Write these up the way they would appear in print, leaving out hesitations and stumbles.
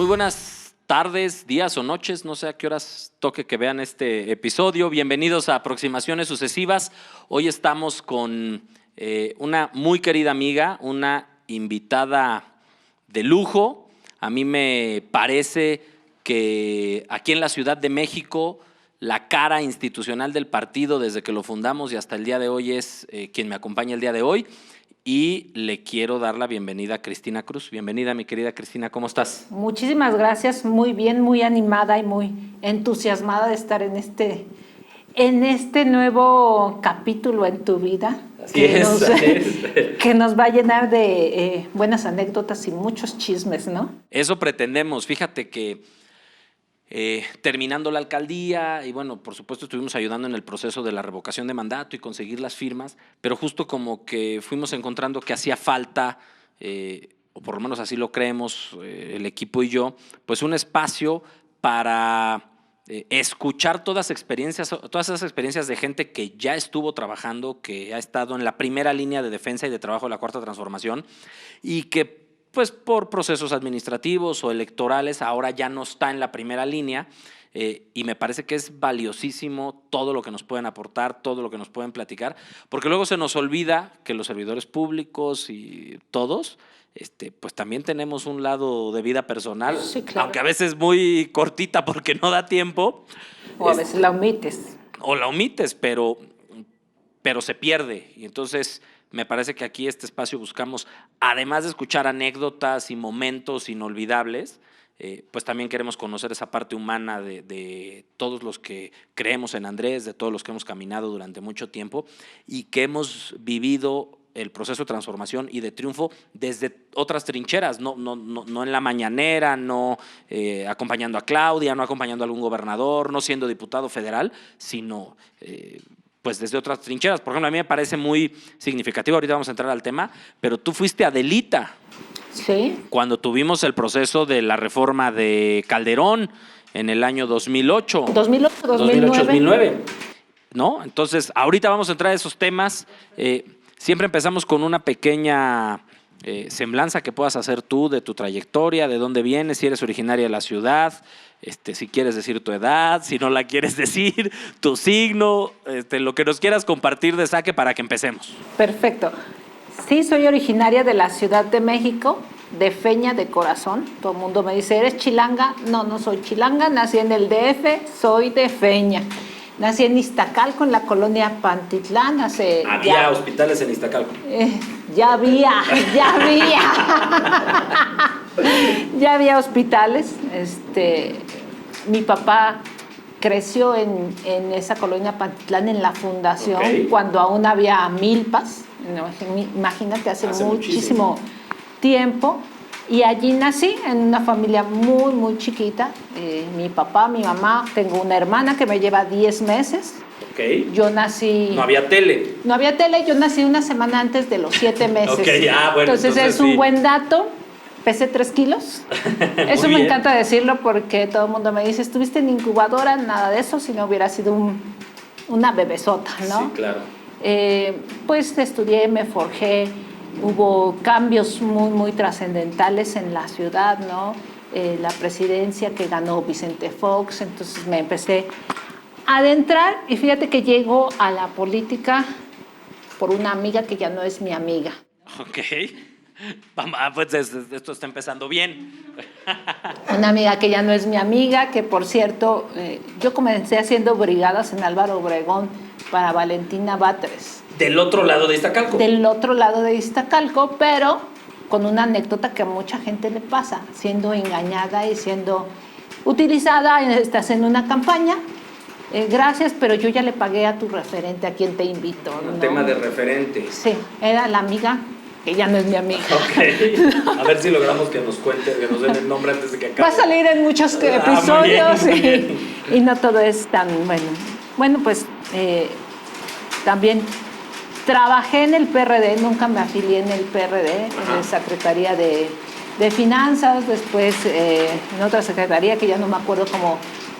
Muy buenas tardes, días o noches, no sé a qué horas toque que vean este episodio. Bienvenidos a Aproximaciones Sucesivas. Hoy estamos con una muy querida amiga, una invitada de lujo. A mí me parece que aquí en la Ciudad de México la cara institucional del partido desde que lo fundamos y hasta el día de hoy es quien me acompaña el día de hoy. Y le quiero dar la bienvenida a Cristina Cruz. Bienvenida, mi querida Cristina, ¿cómo estás? Muchísimas gracias, muy bien, muy animada y muy entusiasmada de estar en este nuevo capítulo en tu vida. Así es. Que nos va a llenar de buenas anécdotas y muchos chismes, ¿no? Eso pretendemos. Fíjate que terminando la alcaldía y bueno, por supuesto estuvimos ayudando en el proceso de la revocación de mandato y conseguir las firmas, pero justo como que fuimos encontrando que hacía falta, o por lo menos así lo creemos el equipo y yo, pues un espacio para escuchar todas esas experiencias de gente que ya estuvo trabajando, que ha estado en la primera línea de defensa y de trabajo de la Cuarta Transformación y que pues por procesos administrativos o electorales ahora ya no está en la primera línea, y me parece que es valiosísimo todo lo que nos pueden aportar, todo lo que nos pueden platicar, porque luego se nos olvida que los servidores públicos y todos pues también tenemos un lado de vida personal, sí, claro. Aunque a veces muy cortita porque no da tiempo. O a veces la omites. O la omites, pero se pierde. Y entonces me parece que aquí este espacio buscamos, además de escuchar anécdotas y momentos inolvidables, pues también queremos conocer esa parte humana de todos los que creemos en Andrés, de todos los que hemos caminado durante mucho tiempo y que hemos vivido el proceso de transformación y de triunfo desde otras trincheras, no en la mañanera, no acompañando a Claudia, no acompañando a algún gobernador, no siendo diputado federal, sino pues desde otras trincheras. Por ejemplo, a mí me parece muy significativo, ahorita vamos a entrar al tema, pero tú fuiste Adelita. Sí. Cuando tuvimos el proceso de la reforma de Calderón en el año 2008. 2008-2009. ¿No? Entonces, ahorita vamos a entrar a esos temas. Siempre empezamos con una pequeña semblanza que puedas hacer tú de tu trayectoria, de dónde vienes, si eres originaria de la ciudad, si quieres decir tu edad, si no la quieres decir, tu signo, lo que nos quieras compartir de saque para que empecemos. Perfecto. Sí, soy originaria de la Ciudad de México, de Feña de corazón. Todo el mundo me dice, ¿eres chilanga? No soy chilanga, nací en el DF, soy de Feña. Nací en Iztacalco, en la colonia Pantitlán. Había hospitales en Iztacalco. Ya había. Ya había hospitales. Mi papá creció en esa colonia Pantitlán, en la fundación, okay, cuando aún había milpas. Imagínate, hace muchísimo tiempo. Y allí nací en una familia muy, muy chiquita. Mi papá, mi mamá, tengo una hermana que me lleva 10 meses. Okay. Yo nací... No había tele. No había tele, yo nací una semana antes de los 7 meses. Okay, bueno, entonces es un buen dato. Pesé 3 kilos. Eso me encanta decirlo porque todo el mundo me dice, ¿estuviste en incubadora? Nada de eso, si no hubiera sido una bebesota, ¿no? Sí, claro. Pues estudié, me forjé. Hubo cambios muy, muy trascendentales en la ciudad, ¿no? La presidencia que ganó Vicente Fox, entonces me empecé a adentrar y fíjate que llego a la política por una amiga que ya no es mi amiga. Ok. Pues esto está empezando bien. Una amiga que ya no es mi amiga, que por cierto, yo comencé haciendo brigadas en Álvaro Obregón para Valentina Batres. Del otro lado de Iztacalco. Del otro lado de Iztacalco, pero con una anécdota que a mucha gente le pasa, siendo engañada y siendo utilizada, estás en una campaña, gracias, pero yo ya le pagué a tu referente, a quien te invito. Un ¿no? tema de referente. Sí, era la amiga, que ya no es mi amiga. Ok, a ver si logramos que nos cuente, que nos den el nombre antes de que acabe. Va a salir en muchos episodios muy bien. Y no todo es tan bueno. Bueno, pues también trabajé en el PRD, nunca me afilié en el PRD, en la Secretaría de Finanzas, después en otra secretaría que ya no me acuerdo cómo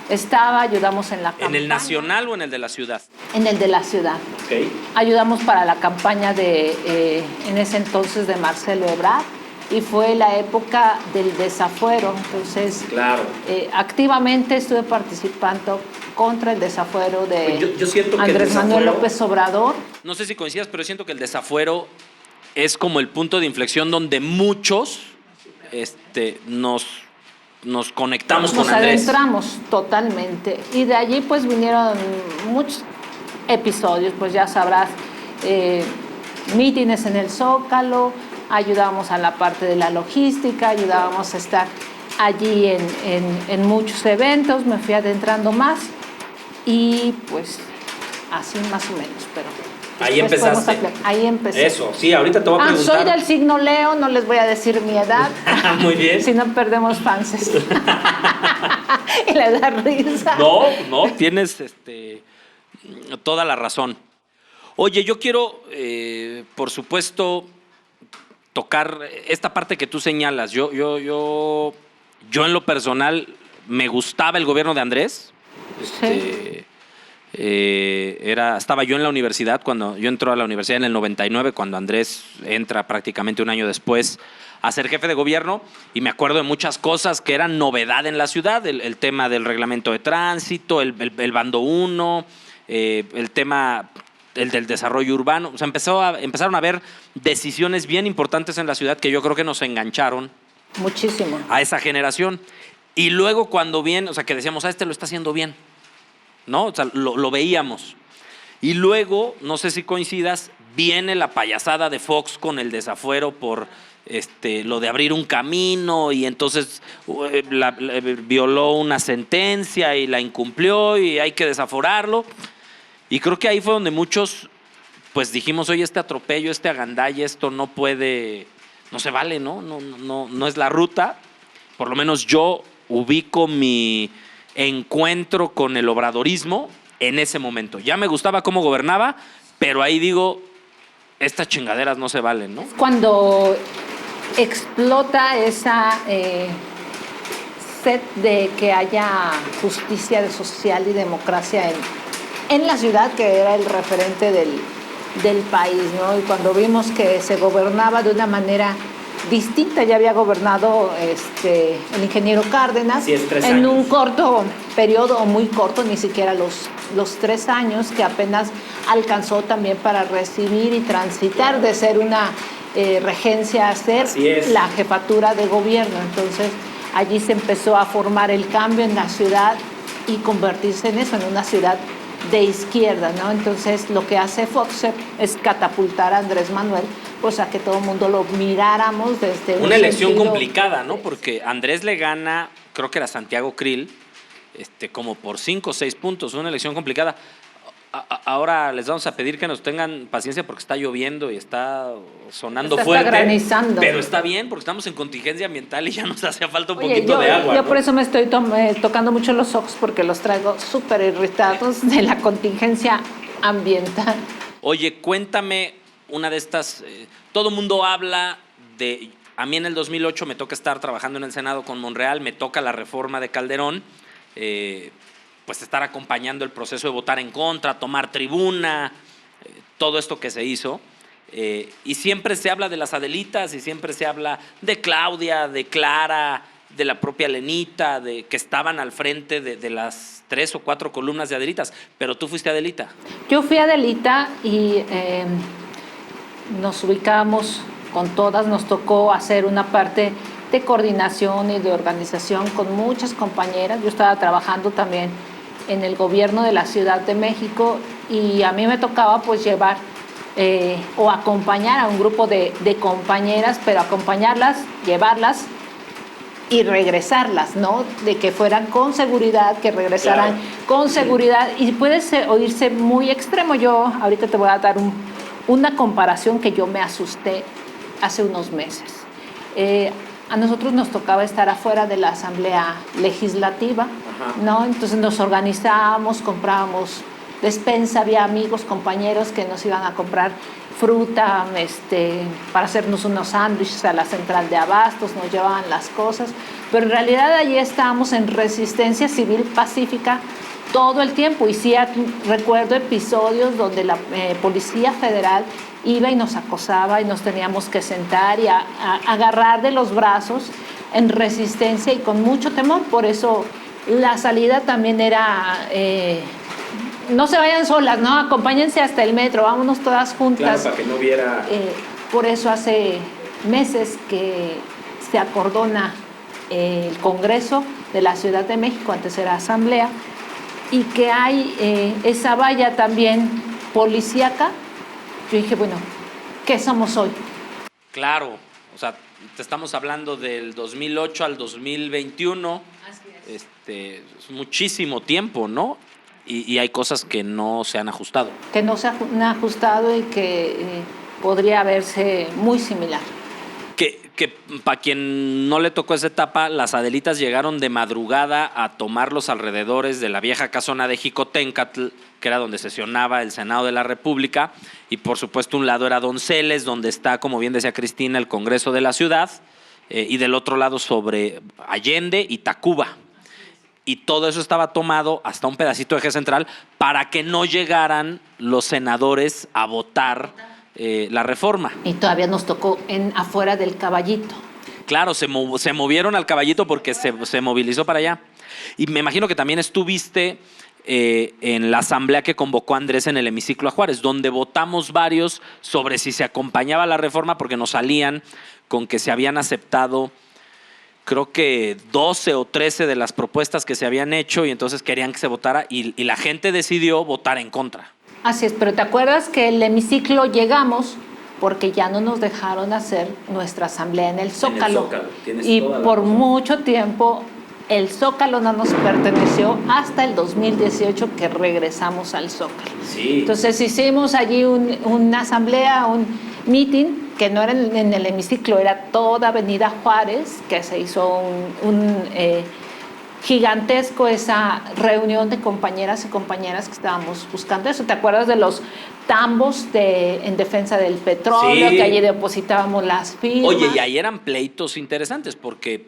estaba, ayudamos en la campaña. ¿En el nacional o en el de la ciudad? En el de la ciudad. Okay. Ayudamos para la campaña en ese entonces de Marcelo Ebrard. y fue la época del desafuero. Entonces, Claro. Activamente estuve participando contra el desafuero de Yo siento que Andrés Manuel López Obrador. No sé si coincidas, pero siento que el desafuero es como el punto de inflexión donde muchos nos conectamos con Andrés. Nos adentramos totalmente. Y de allí pues vinieron muchos episodios, pues ya sabrás, mítines en el Zócalo, ayudábamos a la parte de la logística, ayudábamos a estar allí en muchos eventos, me fui adentrando más y pues así más o menos, pero... Ahí empezaste. Ahí empecé. Eso, sí, ahorita te voy a preguntar. Soy del signo Leo, no les voy a decir mi edad. Muy bien. Si no perdemos fans. Y le da risa. No, tienes toda la razón. Oye, yo quiero, por supuesto, tocar esta parte que tú señalas. Yo en lo personal me gustaba el gobierno de Andrés. Sí. Estaba yo en la universidad cuando yo entré a la universidad en el 99, cuando Andrés entra prácticamente un año después a ser jefe de gobierno, y me acuerdo de muchas cosas que eran novedad en la ciudad, el tema del reglamento de tránsito, el bando 1, el tema del desarrollo urbano. O sea, empezaron a haber decisiones bien importantes en la ciudad que yo creo que nos engancharon Muchísimo. a esa generación. Y luego cuando viene, o sea, que decíamos, lo está haciendo bien, ¿no? O sea, lo veíamos. Y luego, no sé si coincidas, viene la payasada de Fox con el desafuero por lo de abrir un camino, y entonces violó una sentencia y la incumplió y hay que desaforarlo. Y creo que ahí fue donde muchos pues dijimos, oye, este atropello, este agandalle, esto no puede, no se vale, ¿no? No es la ruta. Por lo menos yo ubico mi encuentro con el obradorismo en ese momento. Ya me gustaba cómo gobernaba, pero ahí digo, estas chingaderas no se valen, ¿no? Cuando explota esa sed de que haya justicia social y democracia en la ciudad, que era el referente del país, ¿no? Y cuando vimos que se gobernaba de una manera distinta, ya había gobernado el ingeniero Cárdenas en un corto periodo, o muy corto, ni siquiera los 3 años, que apenas alcanzó también para recibir y transitar de ser una regencia a ser la jefatura de gobierno. Entonces allí se empezó a formar el cambio en la ciudad y convertirse en eso, en una ciudad de izquierda, ¿no? Entonces lo que hace Fox es catapultar a Andrés Manuel, pues a que todo el mundo lo miráramos desde una elección complicada, ¿no? Porque Andrés le gana, creo que era Santiago Krill, como por 5 o 6 puntos, una elección complicada. Ahora les vamos a pedir que nos tengan paciencia porque está lloviendo y está sonando fuerte. Está granizando. Pero está bien porque estamos en contingencia ambiental y ya nos hacía falta un poquito de agua. Yo ¿no? por eso me estoy tocando mucho los ojos, porque los traigo súper irritados de la contingencia ambiental. Oye, cuéntame una de estas. Todo el mundo habla de. A mí en el 2008 me toca estar trabajando en el Senado con Monreal, me toca la reforma de Calderón. Pues estar acompañando el proceso de votar en contra, tomar tribuna, todo esto que se hizo. Y siempre se habla de las Adelitas y siempre se habla de Claudia, de Clara, de la propia Lenita, de que estaban al frente de las 3 o 4 columnas de Adelitas. Pero tú fuiste Adelita. Yo fui Adelita y nos ubicamos con todas, nos tocó hacer una parte de coordinación y de organización con muchas compañeras. Yo estaba trabajando también en el gobierno de la Ciudad de México y a mí me tocaba pues llevar o acompañar a un grupo de compañeras, pero acompañarlas, llevarlas y regresarlas, ¿no? De que fueran con seguridad, que regresaran con seguridad. Y puede oírse muy extremo. Yo ahorita te voy a dar una comparación que yo me asusté hace unos meses. A nosotros nos tocaba estar afuera de la Asamblea Legislativa, ¿no? Entonces nos organizábamos, comprábamos despensa, había amigos, compañeros que nos iban a comprar fruta para hacernos unos sándwiches a la central de abastos, nos llevaban las cosas, pero en realidad allí estábamos en resistencia civil pacífica todo el tiempo. Y sí recuerdo episodios donde la Policía Federal iba y nos acosaba y nos teníamos que sentar y a agarrar de los brazos en resistencia y con mucho temor. Por eso la salida también era, no se vayan solas, ¿no? Acompáñense hasta el metro, vámonos todas juntas. Claro, para que no hubiera... Por eso hace meses que se acordona el Congreso de la Ciudad de México, antes era Asamblea, y que hay esa valla también policíaca. Yo dije, bueno, ¿qué somos hoy? Claro, o sea, te estamos hablando del 2008 al 2021. Así es. Es muchísimo tiempo, ¿no? Y hay cosas que no se han ajustado. Que no se han ajustado y que podría verse muy similar. Que para quien no le tocó esa etapa, las Adelitas llegaron de madrugada a tomar los alrededores de la vieja casona de Jicotencatl, que era donde sesionaba el Senado de la República, y por supuesto un lado era Donceles, donde está, como bien decía Cristina, el Congreso de la Ciudad, y del otro lado sobre Allende y Tacuba. Y todo eso estaba tomado hasta un pedacito de eje central para que no llegaran los senadores a votar la reforma. Y todavía nos tocó afuera del Caballito. Claro, se movieron al Caballito porque se movilizó para allá. Y me imagino que también estuviste en la asamblea que convocó Andrés en el hemiciclo a Juárez, donde votamos varios sobre si se acompañaba la reforma, porque nos salían con que se habían aceptado, creo que 12 o 13 de las propuestas que se habían hecho, y entonces querían que se votara, y la gente decidió votar en contra. Así es, pero ¿te acuerdas que el hemiciclo llegamos porque ya no nos dejaron hacer nuestra asamblea en el Zócalo? Y por mucho tiempo el Zócalo no nos perteneció hasta el 2018 que regresamos al Zócalo. Sí. Entonces hicimos allí una asamblea, un meeting, que no era en el hemiciclo, era toda Avenida Juárez, que se hizo un gigantesco esa reunión de compañeras y compañeras que estábamos buscando eso. ¿Te acuerdas de los tambos en defensa del petróleo? Sí. Que allí depositábamos las firmas. Oye, y ahí eran pleitos interesantes porque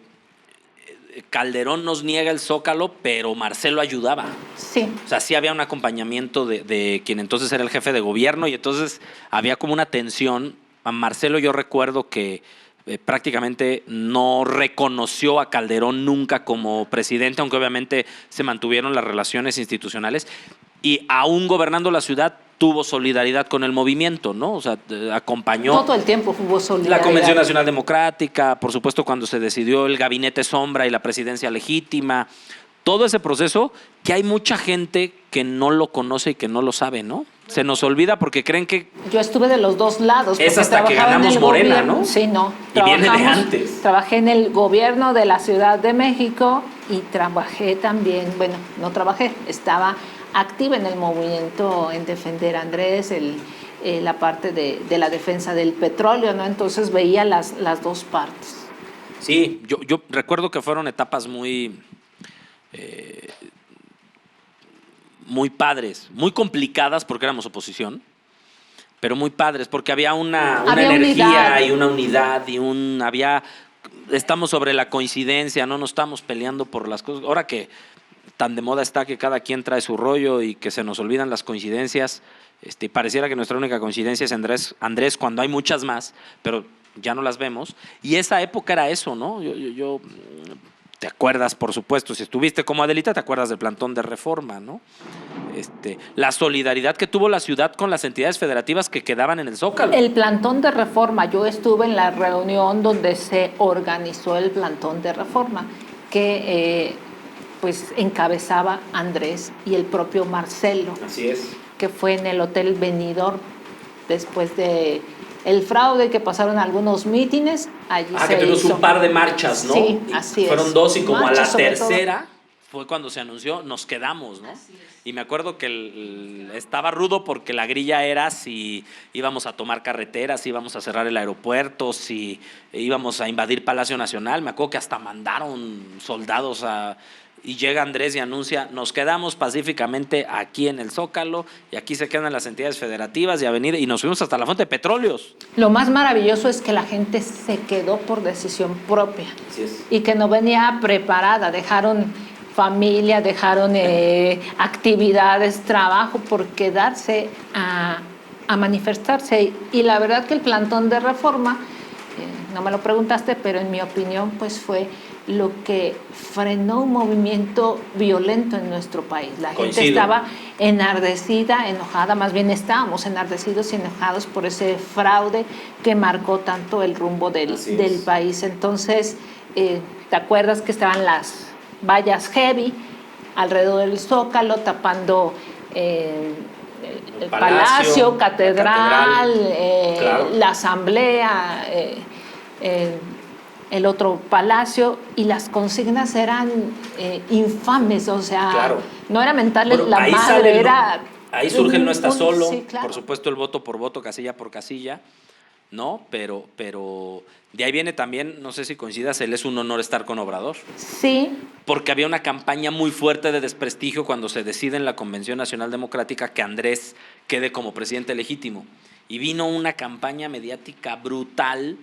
Calderón nos niega el Zócalo, pero Marcelo ayudaba. Sí. O sea, sí había un acompañamiento de quien entonces era el jefe de gobierno, y entonces había como una tensión. A Marcelo yo recuerdo que prácticamente no reconoció a Calderón nunca como presidente, aunque obviamente se mantuvieron las relaciones institucionales, y aún gobernando la ciudad tuvo solidaridad con el movimiento, ¿no? O sea, acompañó. Todo el tiempo hubo solidaridad. La Convención Nacional Democrática, por supuesto cuando se decidió el gabinete sombra y la presidencia legítima, todo ese proceso que hay mucha gente que no lo conoce y que no lo sabe, ¿no? Se nos olvida porque creen que... Yo estuve de los dos lados. Es hasta que ganamos Morena, ¿no? Sí, no. Y viene de antes. Trabajé en el gobierno de la Ciudad de México y trabajé también, bueno, no trabajé, estaba activa en el movimiento en defender a Andrés, la parte de la defensa del petróleo, ¿no? Entonces veía las dos partes. Sí, yo recuerdo que fueron etapas muy padres, muy complicadas porque éramos oposición, pero muy padres porque había una energía unidad. Y una unidad estamos sobre la coincidencia, no nos estamos peleando por las cosas. Ahora que tan de moda está que cada quien trae su rollo y que se nos olvidan las coincidencias, pareciera que nuestra única coincidencia es Andrés cuando hay muchas más, pero ya no las vemos. Y esa época era eso, ¿no? Yo te acuerdas, por supuesto, si estuviste como Adelita, te acuerdas del plantón de reforma, ¿no? La solidaridad que tuvo la ciudad con las entidades federativas que quedaban en el Zócalo. El plantón de reforma, yo estuve en la reunión donde se organizó el plantón de reforma, que pues encabezaba Andrés y el propio Marcelo. Así es. Que fue en el Hotel Benidorm, después de el fraude, que pasaron algunos mítines, allí se que tuvimos un par de marchas, ¿no? Sí, así fueron es. 2 y como marchas, a la tercera fue cuando se anunció, nos quedamos, ¿no? Y me acuerdo que estaba rudo porque la grilla era si íbamos a tomar carreteras, si íbamos a cerrar el aeropuerto, si íbamos a invadir Palacio Nacional. Me acuerdo que hasta mandaron soldados y llega Andrés y anuncia, nos quedamos pacíficamente aquí en el Zócalo y aquí se quedan las entidades federativas y avenida, y nos fuimos hasta la fuente de petróleos. Lo más maravilloso es que la gente se quedó por decisión propia. Así es. Y que no venía preparada, dejaron familia, dejaron actividades, trabajo por quedarse a manifestarse. Y la verdad que el plantón de Reforma, no me lo preguntaste, pero en mi opinión pues fue lo que frenó un movimiento violento en nuestro país. La gente estaba enardecida, enojada, más bien estábamos enardecidos y enojados por ese fraude que marcó tanto el rumbo del país. Entonces, ¿te acuerdas que estaban las vallas heavy alrededor del Zócalo, tapando el Palacio, Catedral, claro, la Asamblea, el otro palacio, y las consignas eran infames, o sea, claro, no era mentarle la madre, sale, era... Ahí surge el no está solo, sí, claro, por supuesto el voto por voto, casilla por casilla, ¿no? Pero de ahí viene también, no sé si coincidas, él es un honor estar con Obrador. Sí. Porque había una campaña muy fuerte de desprestigio cuando se decide en la Convención Nacional Democrática que Andrés quede como presidente legítimo. Y vino una campaña mediática brutal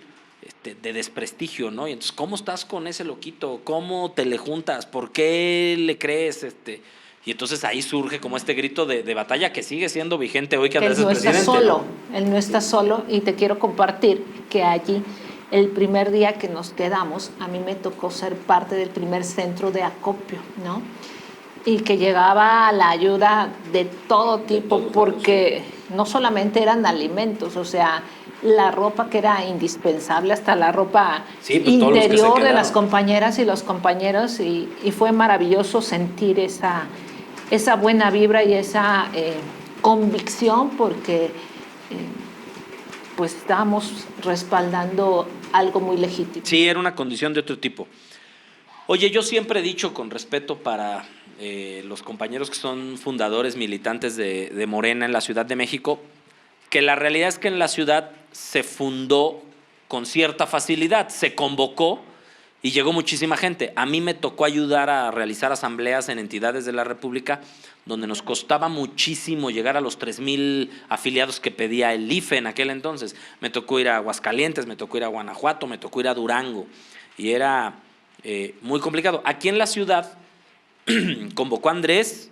de desprestigio, ¿no? Y entonces, ¿cómo estás con ese loquito? ¿Cómo te le juntas? ¿Por qué le crees? Y entonces ahí surge como este grito de batalla que sigue siendo vigente hoy que Andrés es presidente. Él no está solo, y te quiero compartir que allí, el primer día que nos quedamos, a mí me tocó ser parte del primer centro de acopio, ¿no? Y que llegaba la ayuda de todo tipo, porque no solamente eran alimentos, o sea, la ropa que era indispensable, hasta la ropa interior de las compañeras y los compañeros, y fue maravilloso sentir esa buena vibra y esa convicción, porque pues estábamos respaldando algo muy legítimo. Sí, era una condición de otro tipo. Oye, yo siempre he dicho, con respeto para los compañeros que son fundadores, militantes de Morena en la Ciudad de México, que la realidad es que en la ciudad se fundó con cierta facilidad, se convocó y llegó muchísima gente. A mí me tocó ayudar a realizar asambleas en entidades de la República donde nos costaba muchísimo llegar a los 3,000 afiliados que pedía el IFE en aquel entonces. Me tocó ir a Aguascalientes, me tocó ir a Guanajuato, me tocó ir a Durango, y era muy complicado. Aquí en la ciudad convocó a Andrés,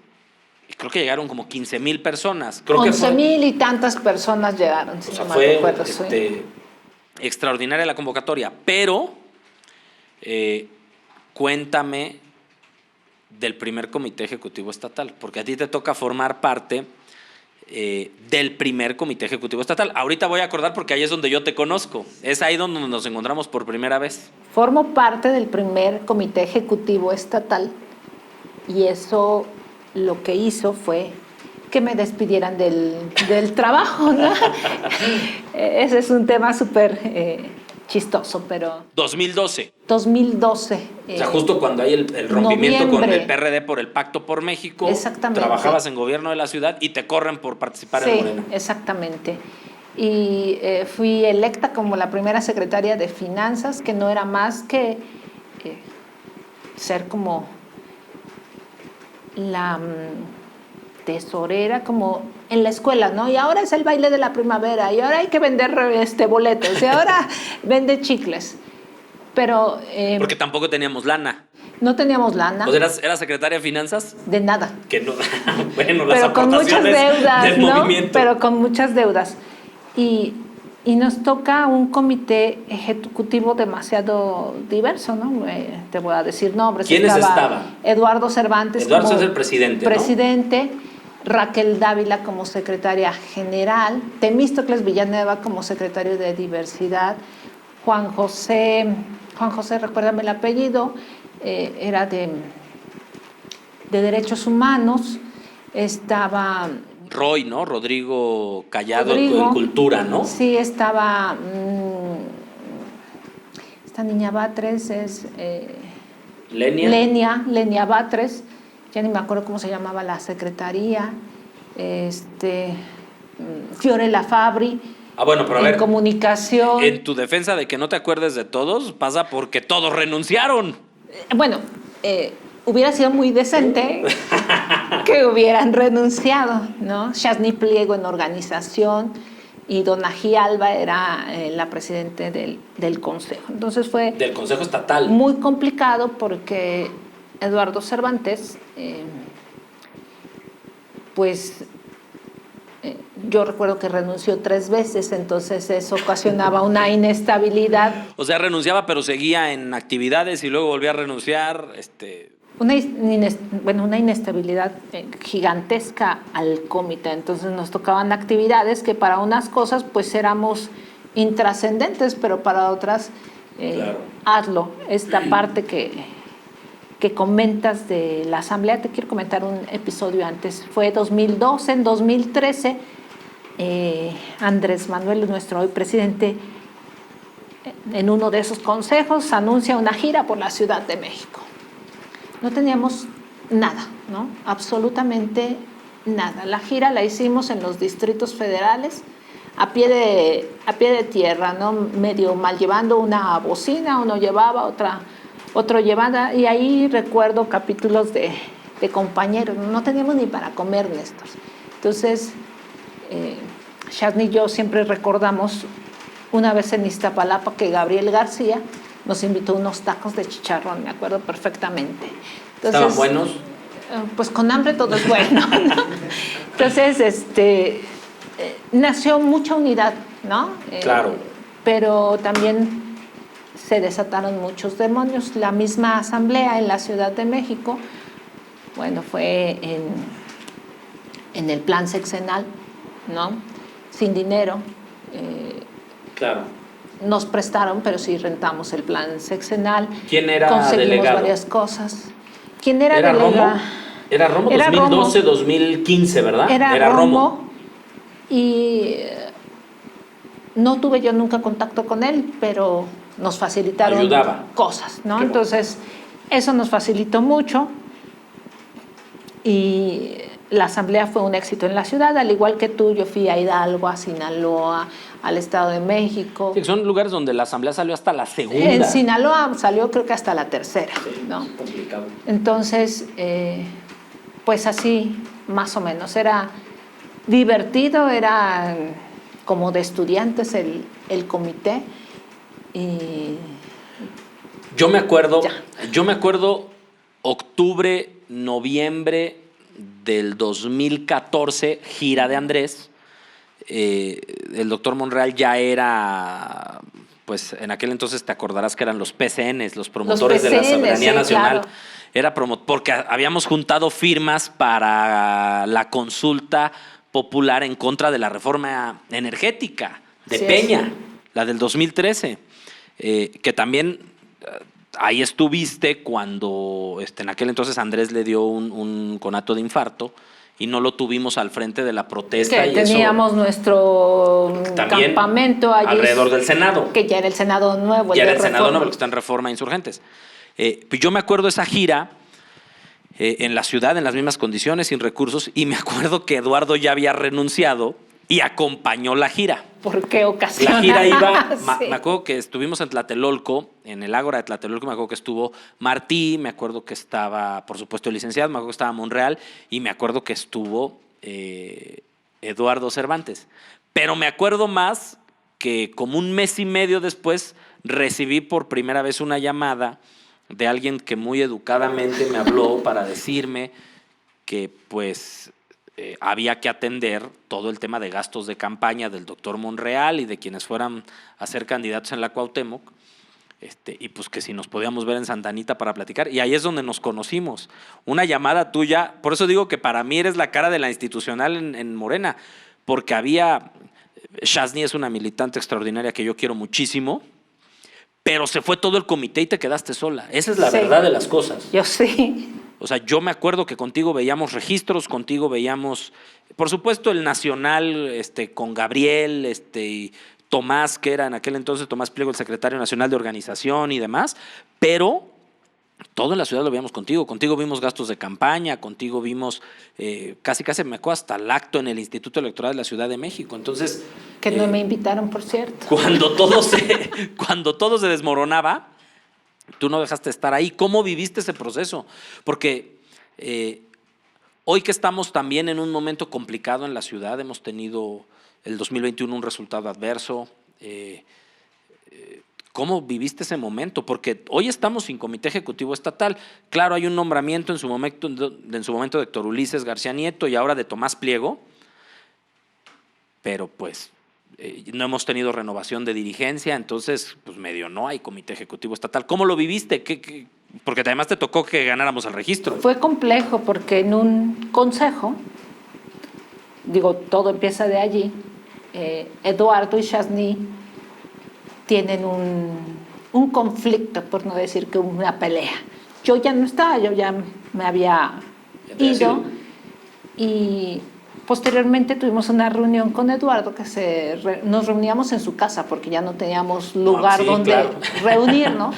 y creo que llegaron como 15,000 personas. 11,000 y tantas personas llegaron, si no mal recuerdo. Extraordinaria la convocatoria, pero cuéntame del primer comité ejecutivo estatal, porque a ti te toca formar parte del primer comité ejecutivo estatal. Ahorita voy a acordar porque ahí es donde yo te conozco, es ahí donde nos encontramos por primera vez. Formo parte del primer comité ejecutivo estatal, y eso lo que hizo fue que me despidieran del trabajo, ¿no? Ese es un tema súper chistoso, pero... 2012. 2012. O sea, justo cuando hay el rompimiento con el PRD por el Pacto por México. Exactamente. Trabajabas en gobierno de la ciudad y te corren por participar en Morena. Sí, exactamente. Y fui electa como la primera secretaria de Finanzas, que no era más que ser como la tesorera, como en la escuela, ¿no? Y ahora es el baile de la primavera, y ahora hay que vender boletos, y ahora vende chicles. Pero... porque tampoco teníamos lana. No teníamos lana. ¿O eras secretaria de Finanzas? De nada. Que no, bueno, las pero con muchas deudas, del ¿no? movimiento. Pero con muchas deudas. Y nos toca un comité ejecutivo demasiado diverso, ¿no? Te voy a decir nombres. ¿Quiénes estaban? Eduardo Cervantes. Eduardo es el presidente, presidente, ¿no? Raquel Dávila como secretaria general, Temístocles Villanueva como secretario de Diversidad, Juan José, recuérdame el apellido, era de Derechos Humanos, estaba... Roy, ¿no? Rodrigo Callado, en Cultura, ¿no? Sí, estaba... esta niña Batres es... Lenia Batres, ya ni me acuerdo cómo se llamaba la secretaría, Fiorella Fabri. Bueno, pero a ver, comunicación. En tu defensa de que no te acuerdes de todos, pasa porque todos renunciaron. Bueno, hubiera sido muy decente que hubieran renunciado, ¿no? Shazny Pliego en organización y Donají Alba era la presidenta del consejo. Entonces fue... Del consejo estatal. Muy complicado porque Eduardo Cervantes, pues yo recuerdo que renunció 3 veces, entonces eso ocasionaba una inestabilidad. O sea, renunciaba, pero seguía en actividades y luego volvía a renunciar. Una inestabilidad gigantesca al comité. Entonces nos tocaban actividades que para unas cosas pues éramos intrascendentes, pero para otras, Claro. hazlo. Esta parte que comentas de la asamblea, te quiero comentar un episodio antes. Fue 2012, en 2013, Andrés Manuel, nuestro hoy presidente, en uno de esos consejos anuncia una gira por la Ciudad de México. No teníamos nada, ¿no? Absolutamente nada. La gira la hicimos en los distritos federales, a pie de tierra, ¿no? Medio mal llevando una bocina, uno llevaba, otro llevaba, y ahí recuerdo capítulos de compañeros, no teníamos ni para comer, Néstor. Entonces, Shazny y yo siempre recordamos una vez en Iztapalapa que Gabriel García nos invitó unos tacos de chicharrón, me acuerdo perfectamente. Entonces, ¿estaban buenos? Pues con hambre todo es bueno, ¿no? Entonces, nació mucha unidad, ¿no? Claro. Pero también se desataron muchos demonios. La misma asamblea en la Ciudad de México, bueno, fue en el plan sexenal, ¿no? Sin dinero. Claro. Nos prestaron, pero sí rentamos el plan sexenal. ¿Quién era conseguimos delegado? Varias cosas. ¿Quién era delegado? Romo? Era Romo, Era 2012, Romo. 2015, ¿verdad? Era Romo. Y no tuve yo nunca contacto con él, pero nos facilitaron Ayudaba. cosas, ¿no? Qué Entonces, eso nos facilitó mucho. Y la asamblea fue un éxito en la ciudad, al igual que tú. Yo fui a Hidalgo, a Sinaloa, al Estado de México. Sí, son lugares donde la asamblea salió hasta la segunda. En Sinaloa salió creo que hasta la tercera, sí, ¿no? es complicado. Entonces, pues así, más o menos. Era divertido, era como de estudiantes el comité. Y Yo me acuerdo octubre, noviembre del 2014, gira de Andrés. El doctor Monreal ya era, pues en aquel entonces te acordarás que eran los PCNs, los promotores de la soberanía nacional. Claro. Era porque habíamos juntado firmas para la consulta popular en contra de la reforma energética de Peña, la del 2013, que también ahí estuviste cuando en aquel entonces Andrés le dio un conato de infarto y no lo tuvimos al frente de la protesta. Que y teníamos eso nuestro campamento allí. Alrededor del Senado. Que ya era el Senado nuevo. Ya era el Senado nuevo, el que está en Reforma Insurgentes. Pues yo me acuerdo de esa gira en la ciudad, en las mismas condiciones, sin recursos, y me acuerdo que Eduardo ya había renunciado y acompañó la gira. ¿Por qué ocasión? La gira iba, Sí. me acuerdo que estuvimos en Tlatelolco, en el Ágora de Tlatelolco, me acuerdo que estuvo Martí, me acuerdo que estaba, por supuesto, el licenciado, me acuerdo que estaba Monreal, y me acuerdo que estuvo Eduardo Cervantes. Pero me acuerdo más que como un mes y medio después recibí por primera vez una llamada de alguien que muy educadamente me habló para decirme que pues había que atender todo el tema de gastos de campaña del doctor Monreal y de quienes fueran a ser candidatos en la Cuauhtémoc, y pues que si nos podíamos ver en Santa Anita para platicar. Y ahí es donde nos conocimos. Una llamada tuya, por eso digo que para mí eres la cara de la institucional en Morena, porque Shazny es una militante extraordinaria que yo quiero muchísimo, pero se fue todo el comité y te quedaste sola. Esa es la verdad de las cosas. Yo sí. O sea, yo me acuerdo que contigo veíamos registros, contigo veíamos, por supuesto, el Nacional con Gabriel, y Tomás, que era en aquel entonces Tomás Pliego, el secretario nacional de organización y demás, pero todo en la ciudad lo veíamos contigo. Contigo vimos gastos de campaña, contigo vimos casi me acuerdo hasta el acto en el Instituto Electoral de la Ciudad de México. Entonces, que no me invitaron, por cierto. Cuando todo se desmoronaba, tú no dejaste de estar ahí. ¿Cómo viviste ese proceso? Porque hoy que estamos también en un momento complicado en la ciudad, hemos tenido el 2021 un resultado adverso. ¿Cómo viviste ese momento? Porque hoy estamos sin comité ejecutivo estatal. Claro, hay un nombramiento en su momento de Héctor Ulises García Nieto y ahora de Tomás Pliego, pero pues no hemos tenido renovación de dirigencia, entonces pues medio no hay comité ejecutivo estatal. ¿Cómo lo viviste? Porque además te tocó que ganáramos el registro. Fue complejo porque en un consejo, digo, todo empieza de allí, Eduardo y Chasny tienen un conflicto, por no decir que una pelea. Yo ya no estaba, yo ya me había ido y posteriormente tuvimos una reunión con Eduardo que nos reuníamos en su casa porque ya no teníamos lugar donde reunirnos.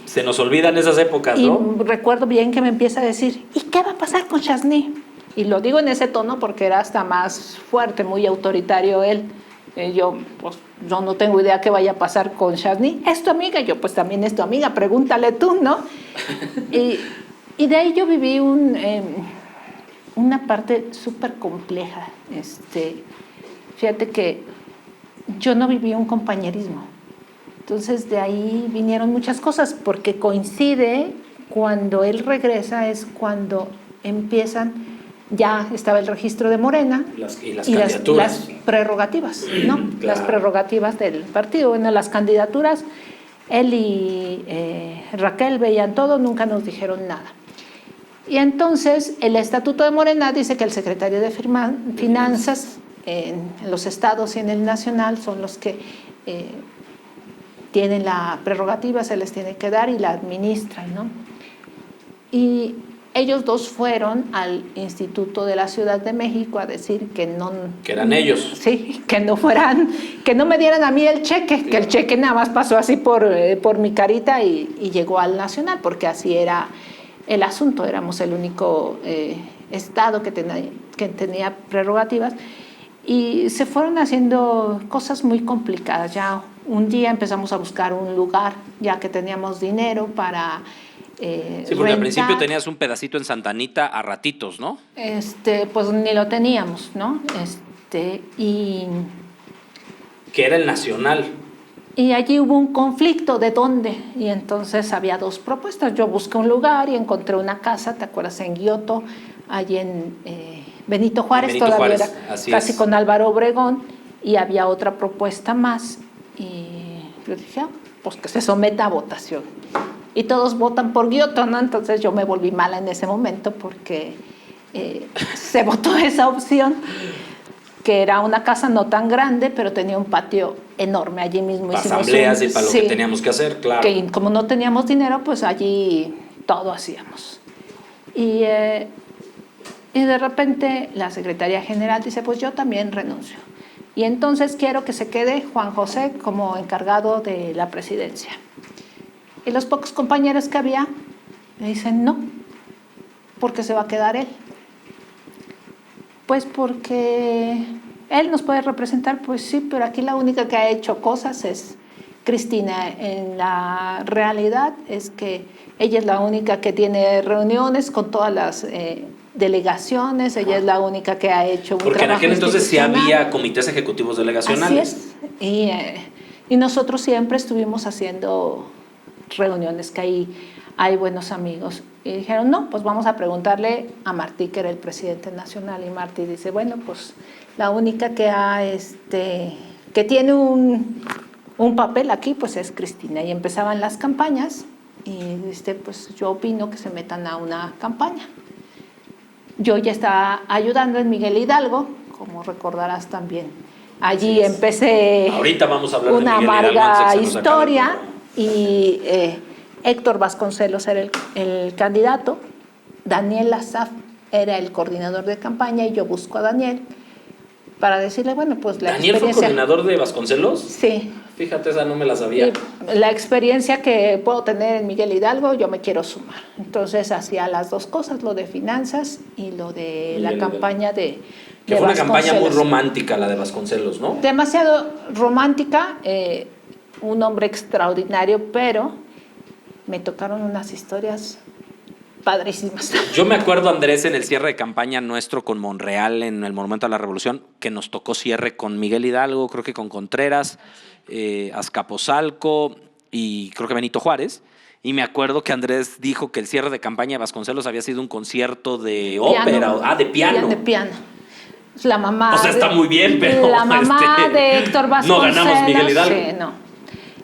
Se nos olvidan esas épocas, ¿no? Y recuerdo bien que me empieza a decir, ¿y qué va a pasar con Chasny? Y lo digo en ese tono porque era hasta más fuerte, muy autoritario él. Yo no tengo idea qué vaya a pasar con Chasny. ¿Es tu amiga? Yo, pues también es tu amiga, pregúntale tú, ¿no? y de ahí yo viví una parte súper compleja. Fíjate que yo no viví un compañerismo. Entonces de ahí vinieron muchas cosas, porque coincide cuando él regresa, es cuando empiezan. Ya estaba el registro de Morena y las prerrogativas, ¿no? Claro. Las prerrogativas del partido. Bueno, las candidaturas, él y Raquel veían todo, nunca nos dijeron nada. Y entonces el estatuto de Morena dice que el secretario de Finanzas en los estados y en el nacional son los que tienen la prerrogativa, se les tiene que dar y la administran, ¿no? Y ellos dos fueron al Instituto de la Ciudad de México a decir que no... Que eran ellos. Sí, que no me dieran a mí el cheque, sí. Que el cheque nada más pasó así por mi carita y llegó al Nacional, porque así era el asunto, éramos el único estado que tenía prerrogativas, y se fueron haciendo cosas muy complicadas. Ya un día empezamos a buscar un lugar, ya que teníamos dinero para... sí, porque rentar. Al principio tenías un pedacito en Santa Anita a ratitos, ¿no? Pues ni lo teníamos, ¿no? Y... Que era el Nacional. Y allí hubo un conflicto, ¿de dónde? Y entonces había dos propuestas. Yo busqué un lugar y encontré una casa, ¿te acuerdas? En Guioto, allí en Benito Juárez, Benito todavía Juárez, era casi con Álvaro Obregón, y había otra propuesta más. Y yo dije, pues que se someta a votación. Y todos votan por Guioto, ¿no? Entonces yo me volví mala en ese momento porque se votó esa opción, que era una casa no tan grande, pero tenía un patio enorme. Allí mismo para asambleas y para lo que teníamos que hacer, claro. Que como no teníamos dinero, pues allí todo hacíamos. Y de repente la secretaria general dice, pues yo también renuncio. Y entonces quiero que se quede Juan José como encargado de la presidencia. Y los pocos compañeros que había me dicen, no, porque se va a quedar él. Pues porque él nos puede representar, pues sí, pero aquí la única que ha hecho cosas es Cristina. En la realidad es que ella es la única que tiene reuniones con todas las delegaciones, ella es la única que ha hecho un porque trabajo. Porque en aquel entonces sí había comités ejecutivos delegacionales. Así es. Y nosotros siempre estuvimos haciendo reuniones, que ahí hay buenos amigos. Y dijeron, no, pues vamos a preguntarle a Martí, que era el presidente nacional. Y Martí dice, bueno, pues la única que tiene un papel aquí, pues es Cristina. Y empezaban las campañas y pues yo opino que se metan a una campaña. Yo ya estaba ayudando en Miguel Hidalgo, como recordarás también. Allí empecé. Ahorita vamos a hablar una de Miguel amarga historia. Y Héctor Vasconcelos era el candidato, Daniel Azaf era el coordinador de campaña, y yo busco a Daniel para decirle, bueno, pues la ¿Daniel experiencia... fue coordinador de Vasconcelos? Sí. Fíjate, esa no me la sabía. Y la experiencia que puedo tener en Miguel Hidalgo, yo me quiero sumar. Entonces hacía las dos cosas, lo de finanzas y lo de Miguel la campaña de que fue una campaña muy romántica la de Vasconcelos, ¿no? Demasiado romántica, un hombre extraordinario, pero me tocaron unas historias padrísimas. Yo me acuerdo, Andrés, en el cierre de campaña nuestro con Monreal en el Monumento a la Revolución, que nos tocó cierre con Miguel Hidalgo, creo que con Contreras, Azcapotzalco y creo que Benito Juárez. Y me acuerdo que Andrés dijo que el cierre de campaña de Vasconcelos había sido un concierto de ópera, de piano. De piano. La mamá. O sea, está muy bien, pero. La mamá de Héctor Vasconcelos. No ganamos Miguel Hidalgo. Sí, no.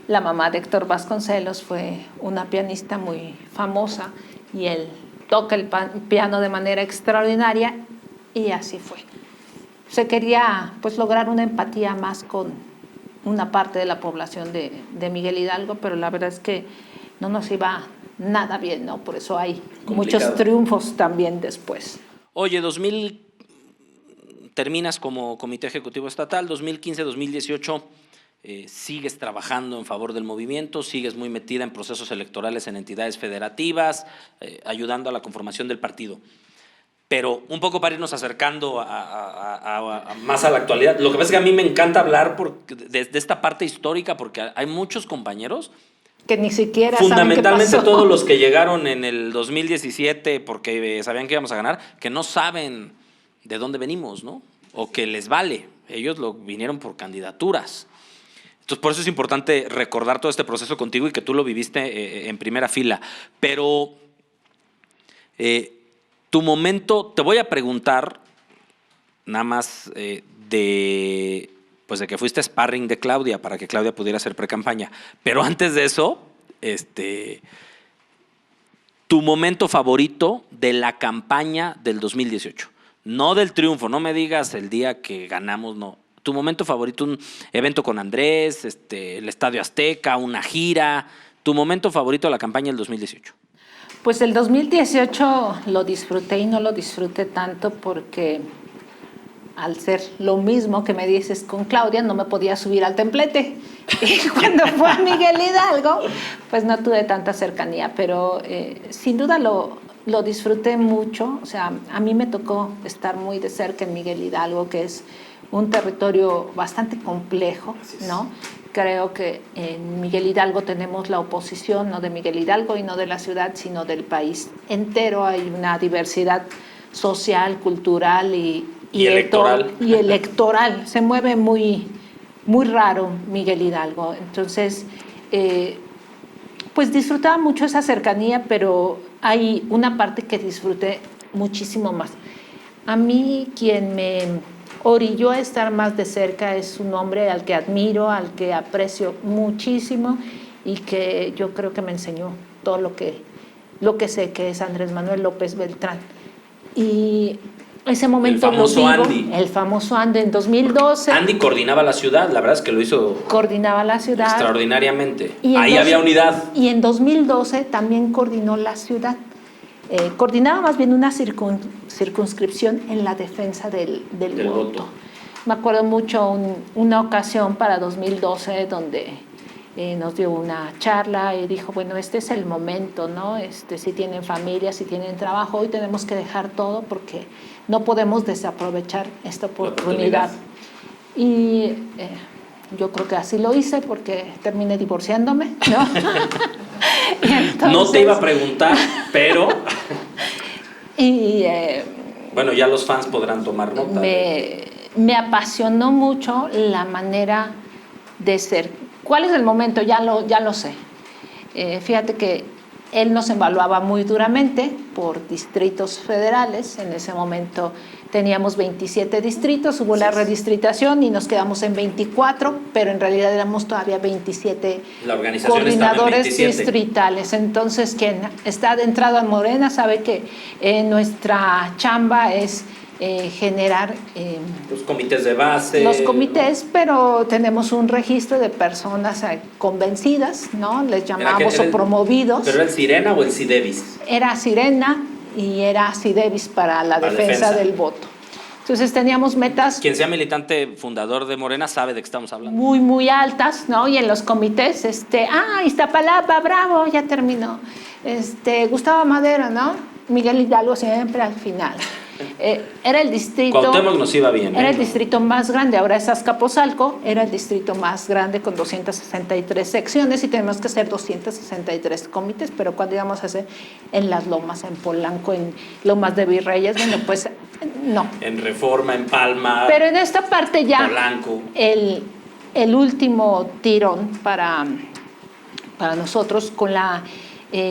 La mamá de Héctor Vasconcelos fue una pianista muy famosa y él toca el piano de manera extraordinaria y así fue. Se quería pues lograr una empatía más con una parte de la población de Miguel Hidalgo, pero la verdad es que no nos iba nada bien, ¿no? Por eso hay muchos triunfos también después. Oye, terminas como Comité Ejecutivo Estatal, 2015-2018 sigues trabajando en favor del movimiento, sigues muy metida en procesos electorales en entidades federativas, ayudando a la conformación del partido. Pero un poco para irnos acercando más a la actualidad, lo que pasa es que a mí me encanta hablar de esta parte histórica porque hay muchos compañeros que ni siquiera fundamentalmente saben qué pasó. Todos los que llegaron en el 2017 porque sabían que íbamos a ganar, que no saben de dónde venimos, ¿no? O que les vale. Ellos vinieron por candidaturas. Entonces, por eso es importante recordar todo este proceso contigo y que tú lo viviste en primera fila. Pero tu momento, te voy a preguntar nada más de que fuiste sparring de Claudia para que Claudia pudiera hacer precampaña. Pero antes de eso, tu momento favorito de la campaña del 2018. No del triunfo, no me digas el día que ganamos, no. Tu momento favorito, un evento con Andrés, el Estadio Azteca, una gira. Tu momento favorito de la campaña del 2018. Pues el 2018 lo disfruté y no lo disfruté tanto porque al ser lo mismo que me dices con Claudia, no me podía subir al templete. Y cuando fue a Miguel Hidalgo, pues no tuve tanta cercanía, pero sin duda lo disfruté mucho. O sea, a mí me tocó estar muy de cerca en Miguel Hidalgo, que es un territorio bastante complejo, ¿no? Creo que en Miguel Hidalgo tenemos la oposición, no de Miguel Hidalgo y no de la ciudad, sino del país entero. Hay una diversidad social, cultural y electoral. Y electoral. Se mueve muy, muy raro Miguel Hidalgo. Entonces, pues disfrutaba mucho esa cercanía, pero hay una parte que disfruté muchísimo más. A mí quien me orilló a estar más de cerca es un hombre al que admiro, al que aprecio muchísimo y que yo creo que me enseñó todo lo que sé, que es Andrés Manuel López Beltrán. Y ese momento lo vivo, Andy. El famoso Andy en 2012. Andy coordinaba la ciudad, la verdad es que lo hizo coordinaba la ciudad extraordinariamente. Ahí había unidad. Y en 2012 también coordinó la ciudad. Coordinaba más bien una circunscripción en la defensa del voto. Me acuerdo mucho una ocasión para 2012 donde nos dio una charla y dijo, bueno, este es el momento, ¿no? Si tienen familia, si tienen trabajo, hoy tenemos que dejar todo porque no podemos desaprovechar esta oportunidad. Y yo creo que así lo hice porque terminé divorciándome, ¿no? Entonces, no te iba a preguntar, pero bueno, ya los fans podrán tomar nota. Me apasionó mucho la manera de ser. ¿Cuál es el momento? Ya lo sé. Fíjate que él nos evaluaba muy duramente por distritos federales. En ese momento teníamos 27 distritos, hubo la redistritación y nos quedamos en 24, pero en realidad éramos todavía 27 coordinadores distritales. Entonces, quien está adentrado a Morena sabe que nuestra chamba es generar los comités de base. Los comités, pero tenemos un registro de personas convencidas, ¿no? Les llamamos o promovidos. ¿Pero era el Sirena o el Cidevis? Era Sirena y era Cidevis para la defensa del voto. Entonces teníamos metas. Quien sea militante fundador de Morena sabe de qué estamos hablando. Muy, muy altas, ¿no? Y en los comités, Iztapalapa, bravo, ya terminó. Gustavo Madero, ¿no? Miguel Hidalgo siempre al final. Era el distrito... Cuauhtémoc nos iba bien. Era el distrito más grande, ahora es Azcapotzalco, era el distrito más grande con 263 secciones y tenemos que hacer 263 comités, pero cuando íbamos a hacer en Las Lomas, en Polanco, en Lomas de Virreyes, bueno, pues no. En Reforma, en Palma. Pero en esta parte ya Polanco. El último tirón para nosotros con la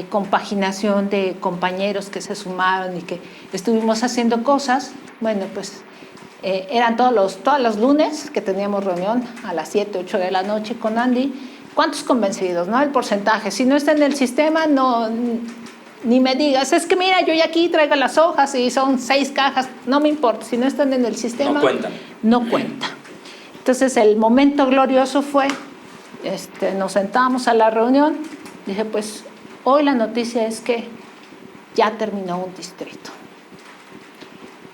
compaginación de compañeros que se sumaron y que estuvimos haciendo cosas, bueno, pues eran todos los lunes que teníamos reunión a las 7, 8 de la noche con Andy. ¿Cuántos convencidos, no? El porcentaje. Si no está en el sistema, no, ni me digas, es que mira, yo ya aquí traigo las hojas y son 6 cajas, no me importa. Si no están en el sistema, no cuentan. No cuenta. Entonces, el momento glorioso fue, nos sentamos a la reunión, dije, pues, hoy la noticia es que ya terminó un distrito.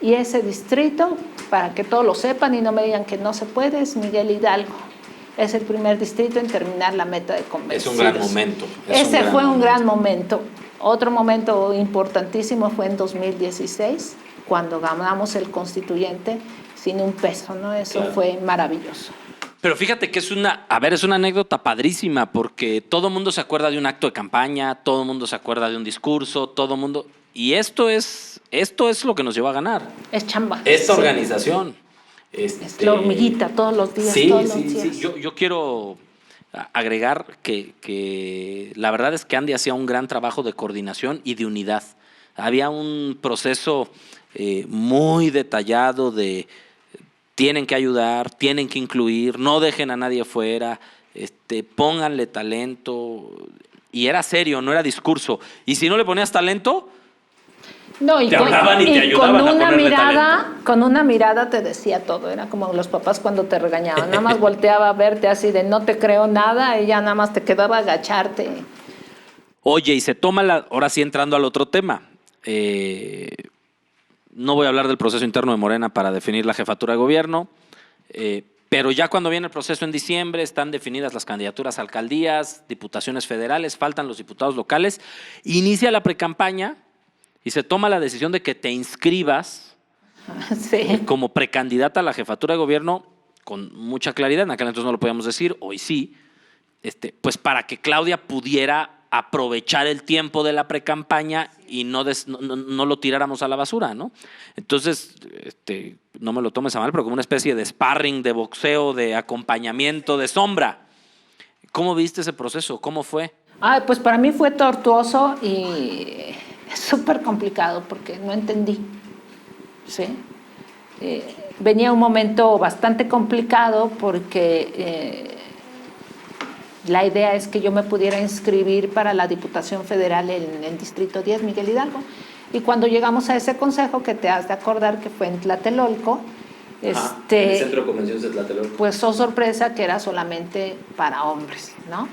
Y ese distrito, para que todos lo sepan y no me digan que no se puede, es Miguel Hidalgo. Es el primer distrito en terminar la meta de convencidos. Es un gran momento. Ese fue un gran momento. Otro momento importantísimo fue en 2016, cuando ganamos el constituyente sin un peso, ¿no? Eso claro. Fue maravilloso. Pero fíjate que es una anécdota padrísima, porque todo el mundo se acuerda de un acto de campaña, todo el mundo se acuerda de un discurso, todo el mundo... Y esto es lo que nos llevó a ganar. Es chamba. Esta organización. Es la hormiguita, todos los días, sí, todos sí, los días. Sí. Yo quiero agregar que la verdad es que Andy hacía un gran trabajo de coordinación y de unidad. Había un proceso muy detallado de... Tienen que ayudar, tienen que incluir, no dejen a nadie fuera, pónganle talento. Y era serio, no era discurso. Y si no le ponías talento, no, y te hablaban y te ayudaban a ponerle talento. Con una mirada te decía todo. Era como los papás cuando te regañaban. Nada más volteaba a verte así de no te creo nada y ya nada más te quedaba agacharte. Oye, y se toma ahora sí entrando al otro tema. No voy a hablar del proceso interno de Morena para definir la jefatura de gobierno, pero ya cuando viene el proceso en diciembre están definidas las candidaturas a alcaldías, diputaciones federales, faltan los diputados locales, inicia la precampaña y se toma la decisión de que te inscribas sí. Como precandidata a la jefatura de gobierno con mucha claridad, en aquel entonces no lo podíamos decir, hoy sí, pues para que Claudia pudiera aprovechar el tiempo de la precampaña y no lo tiráramos a la basura, ¿no? Entonces, no me lo tomes a mal, pero como una especie de sparring, de boxeo, de acompañamiento, de sombra. ¿Cómo viste ese proceso? ¿Cómo fue? Pues para mí fue tortuoso y súper complicado porque no entendí, ¿sí? Venía un momento bastante complicado porque... la idea es que yo me pudiera inscribir para la Diputación Federal en el Distrito 10, Miguel Hidalgo. Y cuando llegamos a ese consejo, que te has de acordar que fue en Tlatelolco, en el Centro de Convenciones de Tlatelolco. Pues, oh sorpresa, que era solamente para hombres, ¿no?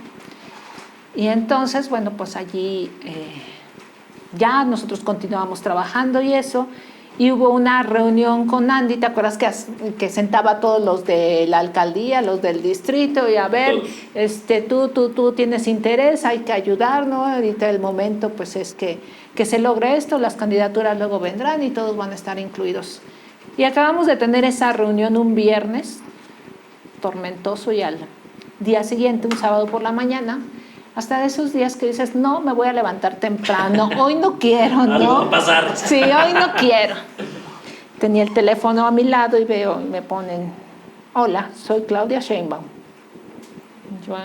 Y entonces, bueno, pues allí ya nosotros continuamos trabajando y eso. Y hubo una reunión con Andy, ¿te acuerdas que sentaba a todos los de la alcaldía, los del distrito? Y a ver, tú tienes interés, hay que ayudar, ¿no? Ahorita el momento pues es que se logre esto, las candidaturas luego vendrán y todos van a estar incluidos. Y acabamos de tener esa reunión un viernes, tormentoso, y al día siguiente, un sábado por la mañana, hasta de esos días que dices, no, me voy a levantar temprano, hoy no quiero, ¿no? Algo va a pasar. Sí, hoy no quiero. Tenía el teléfono a mi lado y veo, me ponen, hola, soy Claudia Sheinbaum. Yo,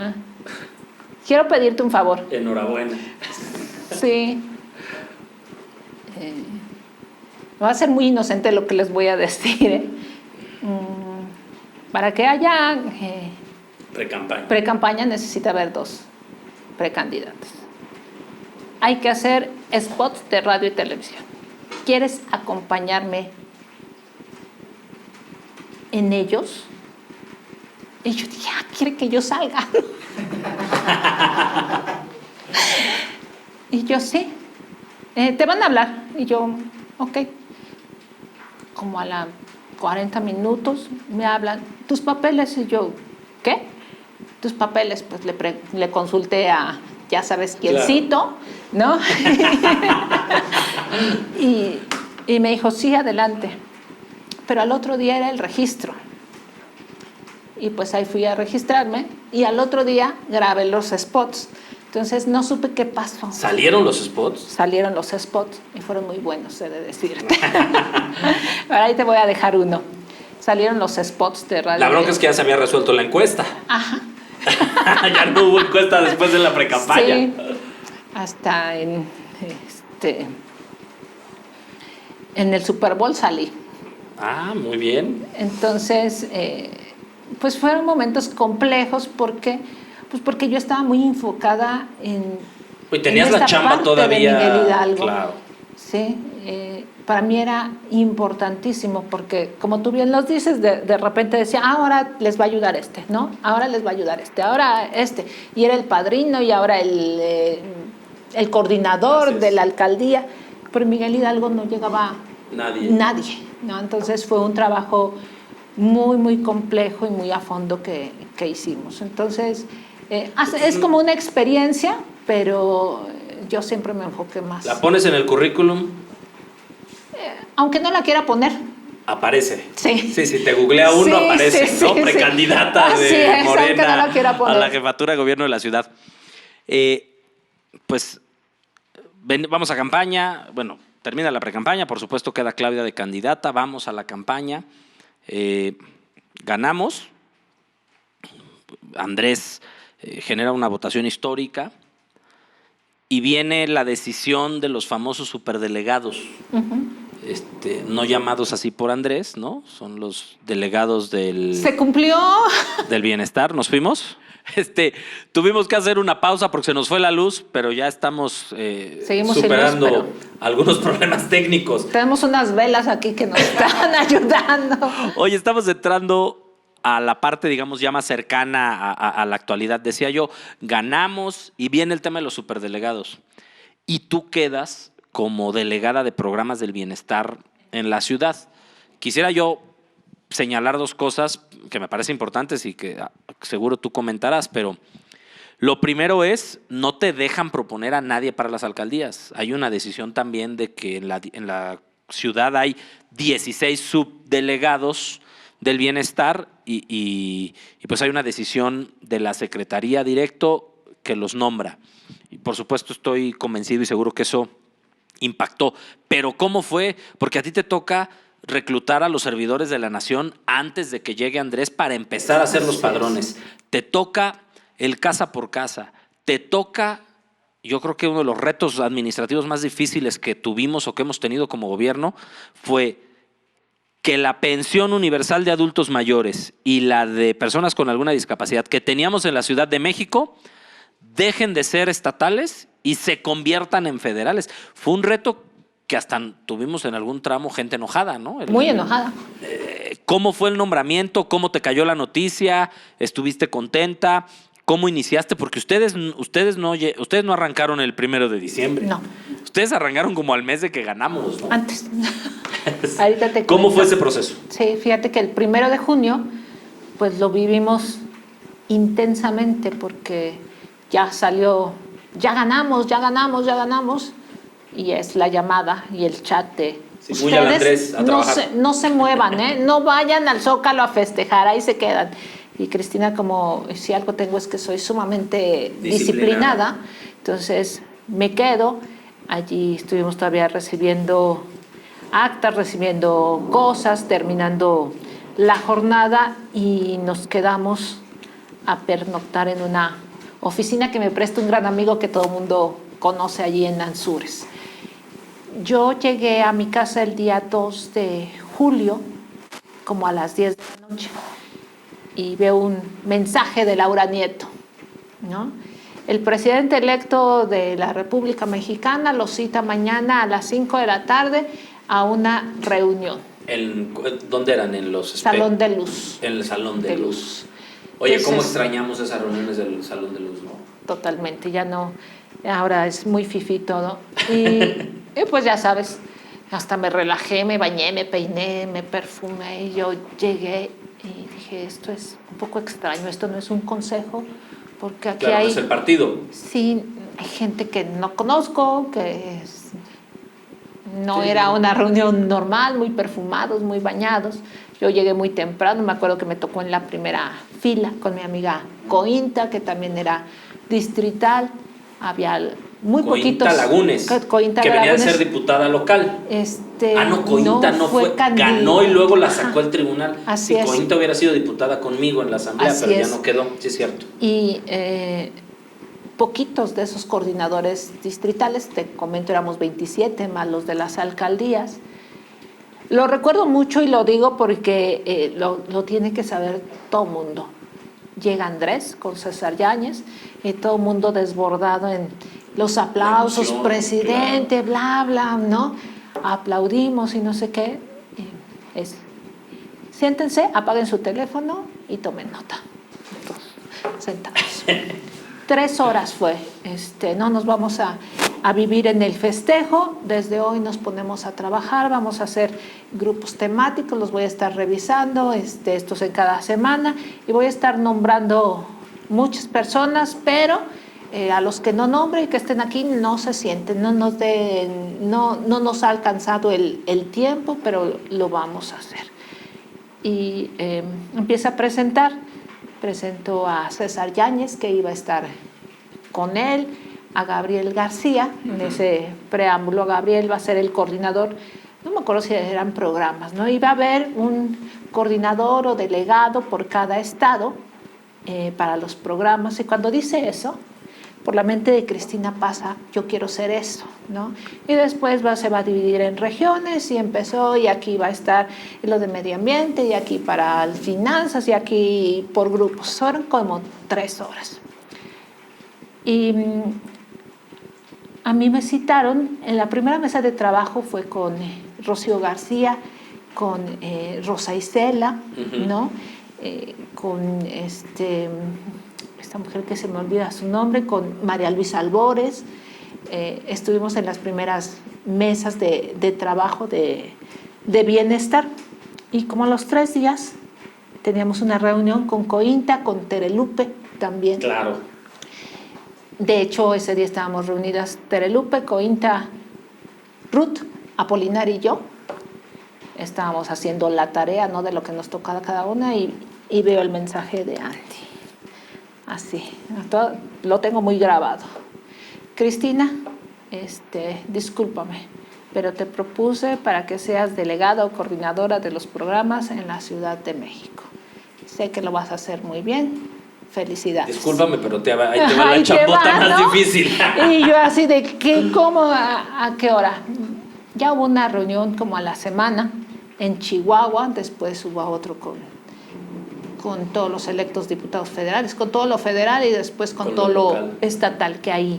quiero pedirte un favor. Enhorabuena. Sí. Va a ser muy inocente lo que les voy a decir. Para que haya precampaña necesita haber 2 precandidatos. Hay que hacer spots de radio y televisión. ¿Quieres acompañarme en ellos? Y yo dije, quiere que yo salga. Y yo, sí. Te van a hablar. Y yo, ok. Como a la 40 minutos me hablan, tus papeles. Y yo, ¿qué? Tus papeles, pues le consulté a, ya sabes quiéncito, claro. ¿No? y Y me dijo, sí, adelante. Pero al otro día era el registro. Y pues ahí fui a registrarme y al otro día grabé los spots. Entonces no supe qué pasó. ¿Salieron los spots? Salieron los spots y fueron muy buenos, he de decirte. Ahora ahí te voy a dejar uno. Salieron los spots de radio. La bronca es que ya se había resuelto la encuesta. Ajá. Ya no hubo encuesta después de la precampaña. Sí, hasta en el Super Bowl salí. Ah, muy bien. Entonces, pues fueron momentos complejos porque yo estaba muy enfocada en... Y tenías en la esta chamba parte todavía. de Miguel Hidalgo. Claro. Sí, para mí era importantísimo porque, como tú bien nos dices, de repente decía, ahora les va a ayudar este, ¿no? Ahora les va a ayudar este, ahora este. Y era el padrino y ahora el coordinador de la alcaldía. Pero Miguel Hidalgo no llegaba nadie, ¿no? Entonces fue un trabajo muy, muy complejo y muy a fondo que hicimos. Entonces, es como una experiencia, pero yo siempre me enfoqué más. ¿La pones en el currículum? Aunque no la quiera poner. Aparece. Sí. Sí, si te googlea uno, Sí, aparece, sí, ¿no? sí, Precandidata sí. de Así es, aunque no Morena la quiera poner. a la jefatura de gobierno de la ciudad. Pues vamos a campaña. Bueno, termina la precampaña. Por supuesto, queda Claudia de candidata. Vamos a la campaña. Ganamos. Andrés genera una votación histórica. Y viene la decisión de los famosos superdelegados, no llamados así por Andrés, ¿no? Son los delegados del... ¡Se cumplió! Del bienestar. ¿Nos fuimos? Tuvimos que hacer una pausa porque se nos fue la luz, pero ya estamos superando sin luz, algunos problemas técnicos. Tenemos unas velas aquí que nos están ayudando. Oye, estamos entrando a la parte, digamos, ya más cercana a la actualidad. Decía yo, ganamos y viene el tema de los superdelegados. Y tú quedas como delegada de programas del bienestar en la ciudad. Quisiera yo señalar dos cosas que me parecen importantes y que seguro tú comentarás, pero lo primero es, no te dejan proponer a nadie para las alcaldías. Hay una decisión también de que en la ciudad hay 16 subdelegados del bienestar y pues hay una decisión de la Secretaría directo que los nombra. Y por supuesto estoy convencido y seguro que eso impactó. Pero ¿cómo fue? Porque a ti te toca reclutar a los servidores de la nación antes de que llegue Andrés para empezar a hacer los padrones. Te toca el casa por casa. Te toca, yo creo que uno de los retos administrativos más difíciles que tuvimos o que hemos tenido como gobierno fue que la pensión universal de adultos mayores y la de personas con alguna discapacidad que teníamos en la Ciudad de México dejen de ser estatales y se conviertan en federales. Fue un reto que hasta tuvimos en algún tramo gente enojada, ¿no? Muy enojada. ¿Cómo fue el nombramiento? ¿Cómo te cayó la noticia? ¿Estuviste contenta? ¿Cómo iniciaste? Porque ustedes no arrancaron el 1 de diciembre. No. Ustedes arrancaron como al mes de que ganamos, ¿no? Antes. Ahorita te ¿Cómo comento. fue ese proceso? Sí, fíjate que el 1 de junio pues lo vivimos intensamente porque ya salió, ya ganamos, y es la llamada y el chat de Sí, muy al Andrés a no se muevan, no vayan al Zócalo a festejar, ahí se quedan. Y Cristina, como si algo tengo es que soy sumamente disciplinada, entonces me quedo. Allí estuvimos todavía recibiendo actas, recibiendo cosas, terminando la jornada y nos quedamos a pernoctar en una oficina que me presta un gran amigo que todo el mundo conoce allí en Anzures. Yo llegué a mi casa el día 2 de julio, como a las 10 de la noche, y veo un mensaje de Laura Nieto, ¿no? El presidente electo de la República Mexicana lo cita mañana a las 5 de la tarde a una reunión. ¿Dónde eran? En los Salón de Luz. En el Salón de Luz. Oye, entonces, ¿cómo extrañamos esas reuniones del Salón de Luz, no? Totalmente, ya no, ahora es muy fifí todo. Y pues ya sabes, hasta me relajé, me bañé, me peiné, me perfumé y yo llegué y dije, esto es un poco extraño, esto no es un consejo, porque aquí claro, hay... no es el partido. Sí, hay gente que no conozco, No Sí, era sí. una reunión normal, muy perfumados, muy bañados. Yo llegué muy temprano, me acuerdo que me tocó en la primera fila con mi amiga Cointa, que también era distrital. Había muy Cointa poquitos. Lagunes, Cointa que venía de Lagunes. ser diputada local. No, Cointa no fue, ganó y luego la sacó el tribunal. Así Si es. Cointa hubiera sido diputada conmigo en la asamblea, Así pero ya es. no quedó, sí es cierto. Y poquitos de esos coordinadores distritales, te comento, éramos 27 más los de las alcaldías. Lo recuerdo mucho y lo digo porque lo tiene que saber todo mundo. Llega Andrés con César Yáñez y todo el mundo desbordado en los aplausos, emoción, presidente, claro. bla, bla, ¿no? Aplaudimos y no sé qué. Siéntense, apaguen su teléfono y tomen nota. Entonces, sentados. 3 horas fue. No nos vamos a vivir en el festejo. Desde hoy nos ponemos a trabajar. Vamos a hacer grupos temáticos. Los voy a estar revisando. Estos en cada semana. Y voy a estar nombrando muchas personas, pero a los que no nombre y que estén aquí no se sienten. No nos ha alcanzado el tiempo, pero lo vamos a hacer. Y empieza a presentar. Presentó a César Yáñez, que iba a estar con él, a Gabriel García. En ese preámbulo, Gabriel va a ser el coordinador. No me acuerdo si eran programas, ¿no? Iba a haber un coordinador o delegado por cada estado para los programas. Y cuando dice eso, por la mente de Cristina pasa, yo quiero ser eso, ¿no? Y después se va a dividir en regiones y empezó, y aquí va a estar lo de medio ambiente, y aquí para finanzas, y aquí por grupos. Fueron como 3 horas. Y a mí me citaron, en la primera mesa de trabajo fue con Rocío García, con Rosa Isela, ¿no? Con esta mujer que se me olvida su nombre, con María Luisa Albores. Estuvimos en las primeras mesas de trabajo de bienestar, y como a los 3 días teníamos una reunión con Cointa, con Terelupe también. Claro. De hecho, ese día estábamos reunidas Terelupe, Cointa, Ruth, Apolinar y yo. Estábamos haciendo la tarea, ¿no?, de lo que nos tocaba cada una, y veo el mensaje de Andy. Así, lo tengo muy grabado. Cristina, discúlpame, pero te propuse para que seas delegada o coordinadora de los programas en la Ciudad de México. Sé que lo vas a hacer muy bien. Felicidades. Discúlpame, pero ahí te va la chambota más difícil. Y yo así de, ¿cómo? ¿A qué hora? Ya hubo una reunión como a la semana en Chihuahua, después hubo otro con todos los electos diputados federales, con todo lo federal y después con todo lo estatal que ahí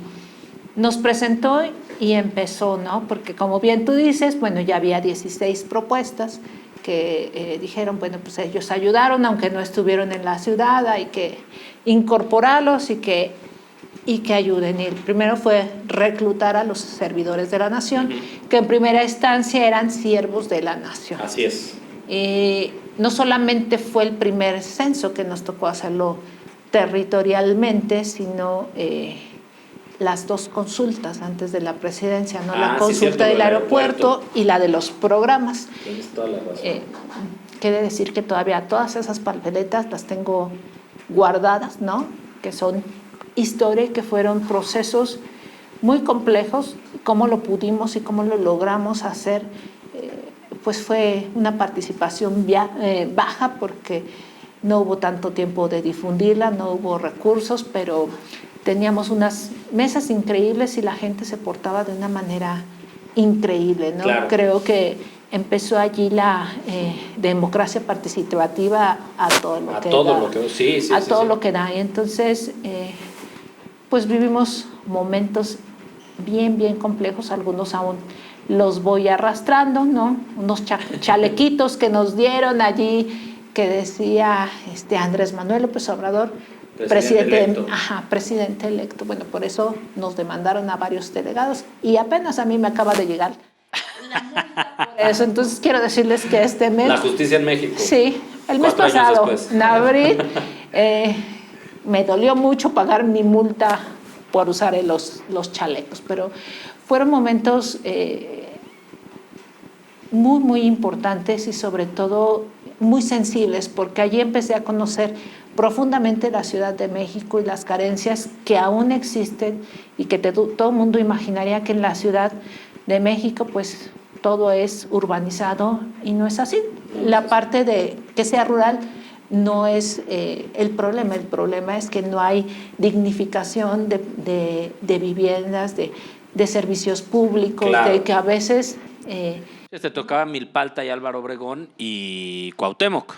nos presentó y empezó, ¿no? Porque como bien tú dices, bueno, ya había 16 propuestas que dijeron, bueno, pues ellos ayudaron, aunque no estuvieron en la ciudad, hay que incorporarlos y que ayuden. Y el primero fue reclutar a los servidores de la nación, que en primera instancia eran siervos de la nación. Así es. No solamente fue el primer censo que nos tocó hacerlo territorialmente, sino las 2 consultas antes de la presidencia, ¿no? La consulta del aeropuerto y la de los programas. Tienes toda la razón. Quiere decir que todavía todas esas papeletas las tengo guardadas, ¿no? Que son historia y que fueron procesos muy complejos. Cómo lo pudimos y cómo lo logramos hacer, pues fue una participación baja, porque no hubo tanto tiempo de difundirla, no hubo recursos, pero teníamos unas mesas increíbles y la gente se portaba de una manera increíble, ¿no? Claro. Creo que empezó allí la democracia participativa a todo lo que da. Y entonces, pues vivimos momentos bien, bien complejos. Algunos aún los voy arrastrando, ¿no? Unos chalequitos que nos dieron allí, que decía Andrés Manuel López Obrador, presidente electo. Bueno, por eso nos demandaron a varios delegados y apenas a mí me acaba de llegar la multa por eso. Entonces quiero decirles que este mes... La justicia en México. Sí, el mes pasado, en abril, me dolió mucho pagar mi multa por usar los chalecos, pero fueron momentos muy, muy importantes y sobre todo muy sensibles, porque allí empecé a conocer profundamente la Ciudad de México y las carencias que aún existen y que todo el mundo imaginaría que en la Ciudad de México pues todo es urbanizado y no es así. La parte de que sea rural no es el problema es que no hay dignificación de viviendas, de servicios públicos, claro. de que a veces... Te tocaba Milpalta y Álvaro Obregón y Cuauhtémoc.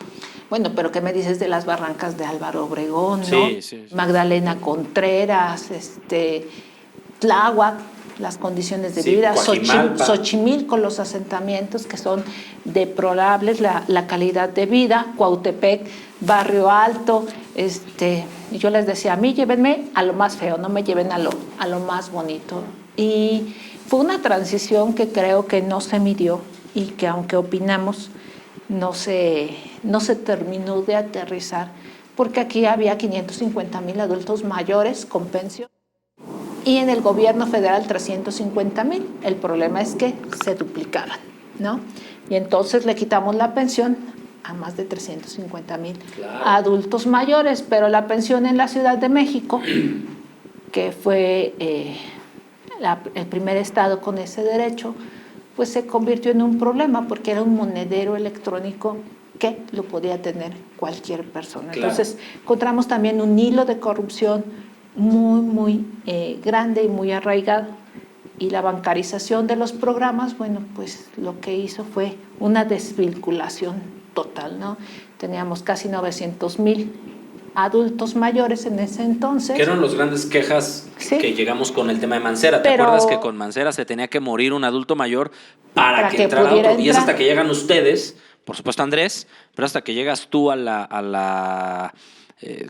Bueno, pero ¿qué me dices de las barrancas de Álvaro Obregón, no? Sí. Magdalena Contreras, Tláhuac, las condiciones de vida, Xochimilco, los asentamientos que son deplorables, la calidad de vida, Cuautepec, Barrio Alto, y yo les decía, a mí llévenme a lo más feo, no me lleven a lo más bonito. Y fue una transición que creo que no se midió y que aunque opinamos, no se terminó de aterrizar, porque aquí había 550,000 adultos mayores con pensión y en el gobierno federal 350,000. El problema es que se duplicaban, ¿no? Y entonces le quitamos la pensión a más de 350,000 adultos mayores, pero la pensión en la Ciudad de México, que fue el primer estado con ese derecho, pues se convirtió en un problema porque era un monedero electrónico que lo podía tener cualquier persona. Claro. Entonces encontramos también un hilo de corrupción muy, muy grande y muy arraigado. Y la bancarización de los programas, bueno, pues lo que hizo fue una desvinculación total, ¿no? Teníamos casi 900,000 adultos mayores en ese entonces. Que eran las grandes quejas que llegamos con el tema de Mancera. ¿Te acuerdas que con Mancera se tenía que morir un adulto mayor para que entrara otro? Entrar. Y es hasta que llegan ustedes, por supuesto Andrés, pero hasta que llegas tú a la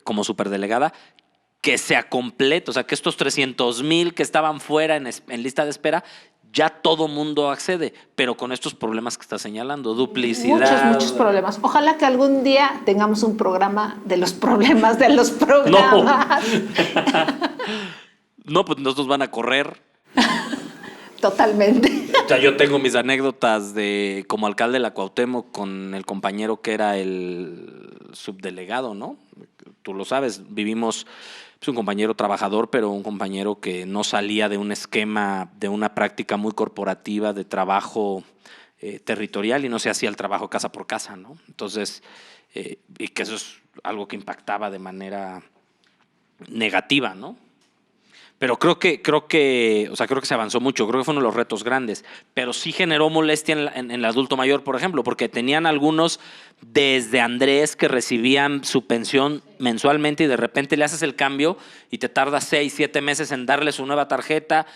como superdelegada, que sea completo, o sea, que estos 300,000 que estaban fuera en lista de espera, ya todo mundo accede, pero con estos problemas que está señalando, duplicidad. Muchos problemas. Ojalá que algún día tengamos un programa de los problemas de los programas. No, pues nos van a correr. Totalmente. O sea, yo tengo mis anécdotas de como alcalde de la Cuauhtémoc con el compañero que era el subdelegado, ¿no? Tú lo sabes, vivimos... Es un compañero trabajador, pero un compañero que no salía de un esquema, de una práctica muy corporativa de trabajo territorial y no se hacía el trabajo casa por casa, ¿no? Entonces, y que eso es algo que impactaba de manera negativa, ¿no? Pero creo que se avanzó mucho, creo que fue uno de los retos grandes, pero sí generó molestia en el adulto mayor, por ejemplo, porque tenían algunos desde Andrés que recibían su pensión mensualmente y de repente le haces el cambio y te tardas 6, 7 meses en darle su nueva tarjeta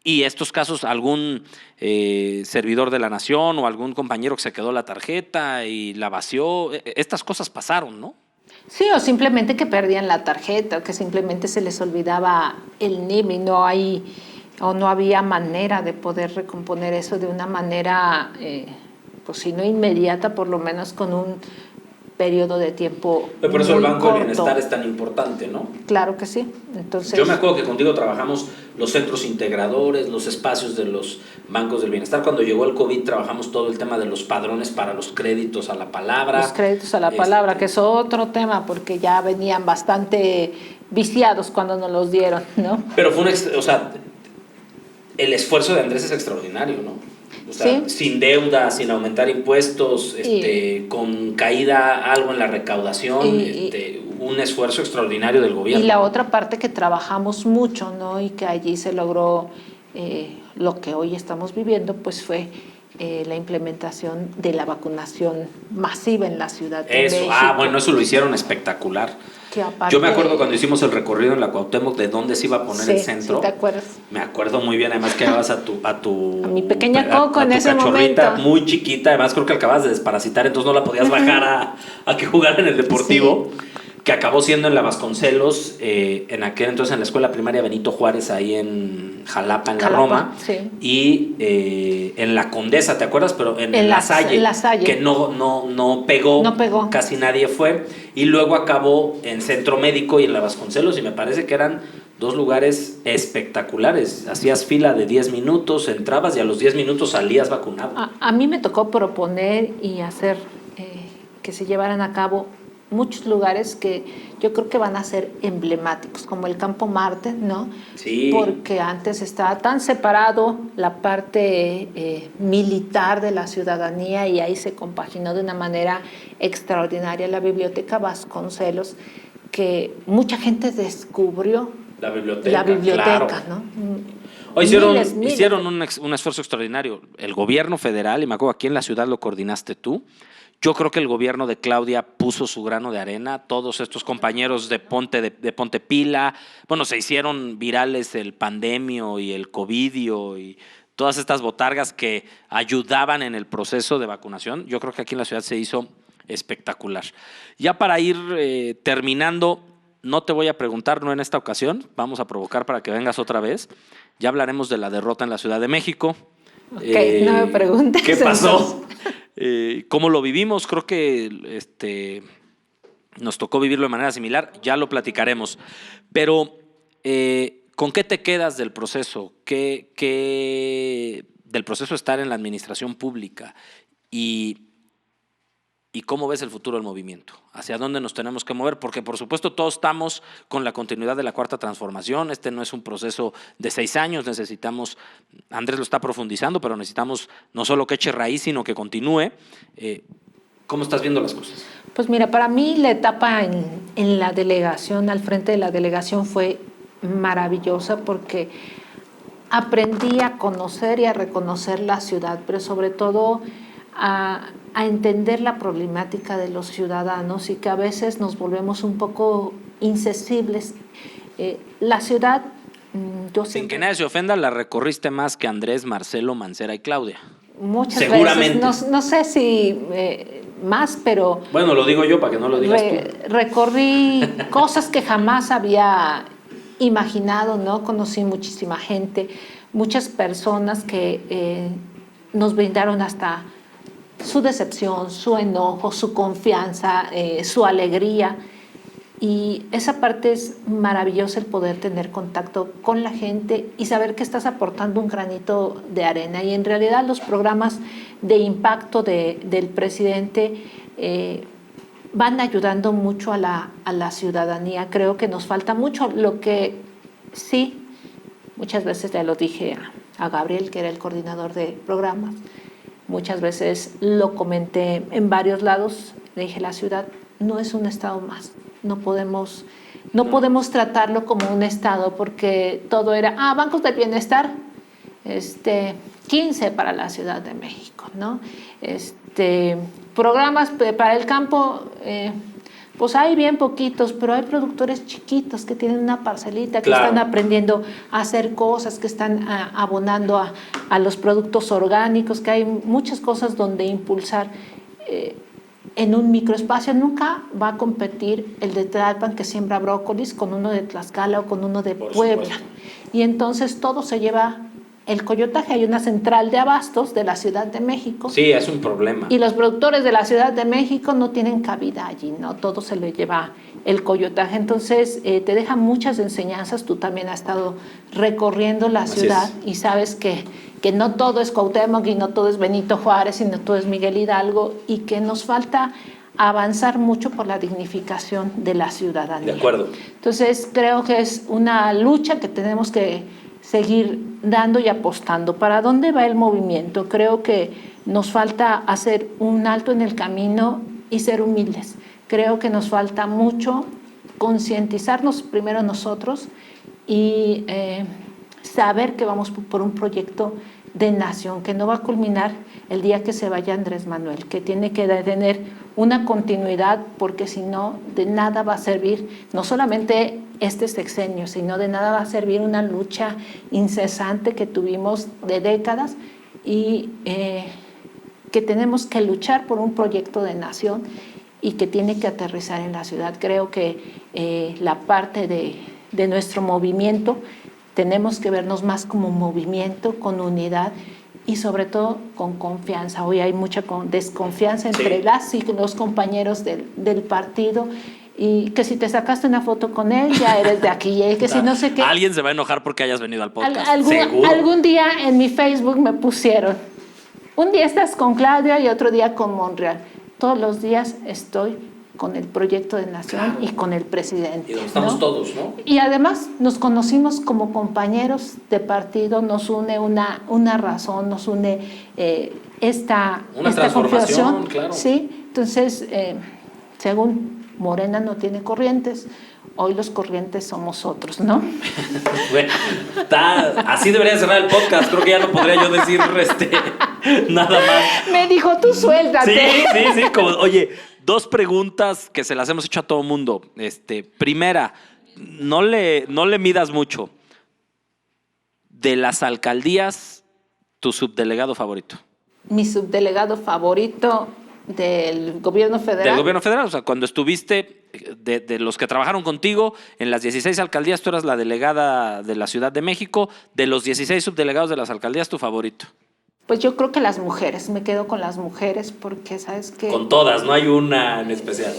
y estos casos algún servidor de la nación o algún compañero que se quedó la tarjeta y la vació, estas cosas pasaron, ¿no? Sí, o simplemente que perdían la tarjeta, o que simplemente se les olvidaba el NIP y no había manera de poder recomponer eso de una manera, pues si no inmediata, por lo menos con un periodo de tiempo Pero por eso muy el Banco corto. del Bienestar es tan importante, ¿no? Claro que sí. Entonces, yo me acuerdo que contigo trabajamos los centros integradores, los espacios de los bancos del bienestar. Cuando llegó el COVID trabajamos todo el tema de los padrones para los créditos a la palabra. Los créditos a la palabra, que es otro tema, porque ya venían bastante viciados cuando nos los dieron, ¿no? Pero fue el esfuerzo de Andrés es extraordinario, ¿no? O sea, ¿sí? Sin deuda, sin aumentar impuestos, con caída algo en la recaudación, un esfuerzo extraordinario del gobierno. Y la otra parte que trabajamos mucho, ¿no? Y que allí se logró lo que hoy estamos viviendo, pues fue la implementación de la vacunación masiva en la Ciudad de México. Bueno, eso lo hicieron espectacular. Yo me acuerdo cuando hicimos el recorrido en la Cuauhtémoc de dónde se iba a poner el centro. Sí, ¿te acuerdas? Me acuerdo muy bien, además que llevabas a mi pequeña Coco en ese momento. Muy chiquita, además creo que acababas de desparasitar, entonces no la podías bajar a que jugara en el deportivo. Sí. que acabó siendo en la Vasconcelos, en aquel entonces en la escuela primaria Benito Juárez, ahí en Jalapa, en la Roma, sí. y en la Condesa, ¿te acuerdas? Pero en La Salle, que no pegó, casi nadie fue, y luego acabó en Centro Médico y en la Vasconcelos, y me parece que eran 2 lugares espectaculares. Hacías fila de 10 minutos, entrabas y a los 10 minutos salías vacunado. A mí me tocó proponer y hacer que se llevaran a cabo muchos lugares que yo creo que van a ser emblemáticos, como el Campo Marte, ¿no? Sí. Porque antes estaba tan separado la parte militar de la ciudadanía y ahí se compaginó de una manera extraordinaria la Biblioteca Vasconcelos, que mucha gente descubrió la biblioteca, claro. ¿no? Hicieron un esfuerzo extraordinario. El gobierno federal, y me acuerdo aquí en la ciudad lo coordinaste tú. Yo creo que el gobierno de Claudia puso su grano de arena. Todos estos compañeros de Ponte Pila, bueno, se hicieron virales el Pandemio y el Covidio y todas estas botargas que ayudaban en el proceso de vacunación. Yo creo que aquí en la ciudad se hizo espectacular. Ya para ir terminando, no te voy a preguntar, no en esta ocasión, vamos a provocar para que vengas otra vez. Ya hablaremos de la derrota en la Ciudad de México. Ok, no me preguntes. ¿Qué pasó? ¿Cómo lo vivimos? Creo que nos tocó vivirlo de manera similar, ya lo platicaremos. Pero, ¿con qué te quedas del proceso? Del proceso de estar en la administración pública? ¿Y cómo ves el futuro del movimiento? ¿Hacia dónde nos tenemos que mover? Porque, por supuesto, todos estamos con la continuidad de la Cuarta Transformación. Este no es un proceso de 6 años. Necesitamos, Andrés lo está profundizando, pero necesitamos no solo que eche raíz, sino que continúe. ¿Cómo estás viendo las cosas? Pues mira, para mí la etapa en la delegación, al frente de la delegación, fue maravillosa porque aprendí a conocer y a reconocer la ciudad, pero sobre todo a entender la problemática de los ciudadanos y que a veces nos volvemos un poco insensibles. La ciudad, yo siempre... Sin que nadie se ofenda, la recorriste más que Andrés, Marcelo, Mancera y Claudia. Muchas Seguramente. veces, no sé si más, pero... Bueno, lo digo yo para que no lo digas tú. Recorrí cosas que jamás había imaginado, ¿no? Conocí muchísima gente, muchas personas que nos brindaron hasta su decepción, su enojo, su confianza, su alegría. Y esa parte es maravillosa, el poder tener contacto con la gente y saber que estás aportando un granito de arena. Y en realidad los programas de impacto del presidente van ayudando mucho a la ciudadanía. Creo que nos falta mucho. Lo que sí, muchas veces ya lo dije a Gabriel, que era el coordinador de programas, muchas veces lo comenté en varios lados, le dije, la ciudad no es un estado más. No podemos tratarlo como un estado porque todo era, bancos del bienestar, 15 para la Ciudad de México, ¿no? Programas para el campo, pues hay bien poquitos, pero hay productores chiquitos que tienen una parcelita, que están aprendiendo a hacer cosas, que están abonando a los productos orgánicos, que hay muchas cosas donde impulsar. En un microespacio nunca va a competir el de Tlalpan, que siembra brócolis, con uno de Tlaxcala o con uno de Puebla. Y entonces todo se lleva el coyotaje. Hay una central de abastos de la Ciudad de México. Sí, es un problema. Y los productores de la Ciudad de México no tienen cabida allí, ¿no? Todo se le lleva el coyotaje. Entonces te deja muchas enseñanzas. Tú también has estado recorriendo la ciudad y sabes que no todo es Cuauhtémoc y no todo es Benito Juárez y no todo es Miguel Hidalgo y que nos falta avanzar mucho por la dignificación de la ciudadanía. De acuerdo. Entonces creo que es una lucha que tenemos que seguir dando y apostando. ¿Para dónde va el movimiento? Creo que nos falta hacer un alto en el camino y ser humildes. Creo que nos falta mucho concientizarnos primero nosotros y saber que vamos por un proyecto de nación, que no va a culminar el día que se vaya Andrés Manuel, que tiene que tener una continuidad, porque si no, de nada va a servir, no solamente este sexenio, sino de nada va a servir una lucha incesante que tuvimos de décadas y que tenemos que luchar por un proyecto de nación y que tiene que aterrizar en la ciudad. Creo que la parte de nuestro movimiento tenemos que vernos más como movimiento, con unidad y sobre todo con confianza. Hoy hay mucha desconfianza entre las y los compañeros del partido, y que si te sacaste una foto con él ya eres de aquí, y que si no sé qué. Alguien se va a enojar porque hayas venido al podcast. Algún día en mi Facebook me pusieron, un día estás con Claudia y otro día con Monreal. Todos los días estoy con el proyecto de nación y con el presidente. Y donde estamos todos, ¿no? Y además nos conocimos como compañeros de partido, nos une una razón, nos une esta transformación, confianza. claro. Sí, entonces, según Morena no tiene corrientes, hoy los corrientes somos otros, ¿no? Bueno, así debería cerrar el podcast. Creo que ya no podría yo decir nada más. Me dijo, tú suéltate. Sí. Oye, 2 preguntas que se las hemos hecho a todo mundo. Primera, no le midas mucho. De las alcaldías, tu subdelegado favorito. Mi subdelegado favorito del gobierno federal. Del gobierno federal, o sea, cuando estuviste, de los que trabajaron contigo en las 16 alcaldías, tú eras la delegada de la Ciudad de México. De los 16 subdelegados de las alcaldías, tu favorito. Pues yo creo que las mujeres, me quedo con las mujeres porque, ¿sabes qué? Con todas, no hay una en especial.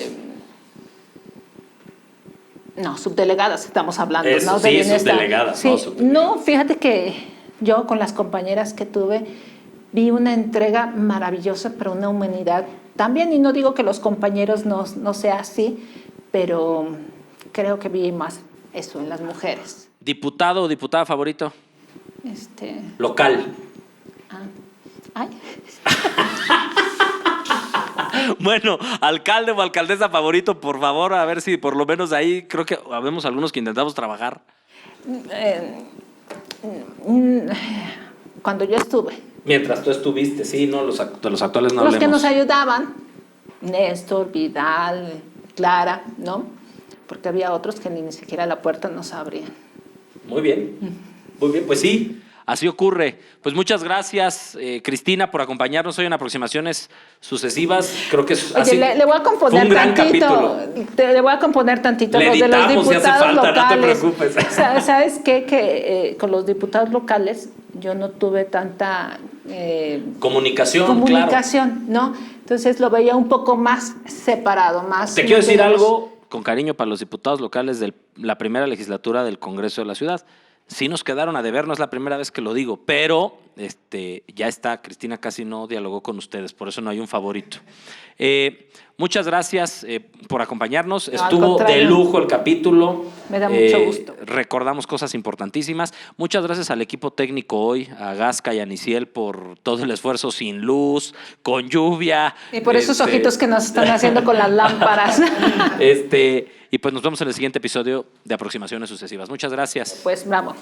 No, subdelegadas estamos hablando, Eso, ¿no? sí, subdelegadas. Sí, no, fíjate que yo con las compañeras que tuve vi una entrega maravillosa, pero una humanidad también, y no digo que los compañeros no sea así, pero creo que vi más eso en las mujeres. ¿Diputado o diputada favorito? Local. Ay. Bueno, alcalde o alcaldesa favorito, por favor, a ver si por lo menos ahí creo que habemos algunos que intentamos trabajar. Cuando yo estuve. Mientras tú estuviste, sí, no, los actuales no Los hablemos. que nos ayudaban, Néstor, Vidal, Clara, ¿no? Porque había otros que ni siquiera la puerta nos abrían. Muy bien, pues sí. Así ocurre. Pues muchas gracias, Cristina, por acompañarnos hoy en Aproximaciones Sucesivas. Creo que es así. Oye, le voy a componer tantito. Le voy a componer tantito. Le editamos si hace falta, locales. no te preocupes. ¿Sabes qué? Que con los diputados locales yo no tuve tanta comunicación, ¿no? Entonces lo veía un poco más separado, más. Te quiero decir algo con cariño para los diputados locales de la primera legislatura del Congreso de la Ciudad. Sí nos quedaron a deber, no es la primera vez que lo digo, pero ya está, Cristina casi no dialogó con ustedes, por eso no hay un favorito. Muchas gracias por acompañarnos, estuvo de lujo el capítulo. Me da mucho gusto. Recordamos cosas importantísimas. Muchas gracias al equipo técnico hoy, a Gasca y a Niciel por todo el esfuerzo sin luz, con lluvia. Y por esos ojitos que nos están haciendo con las lámparas. Y pues nos vemos en el siguiente episodio de Aproximaciones Sucesivas. Muchas gracias. Pues bravo.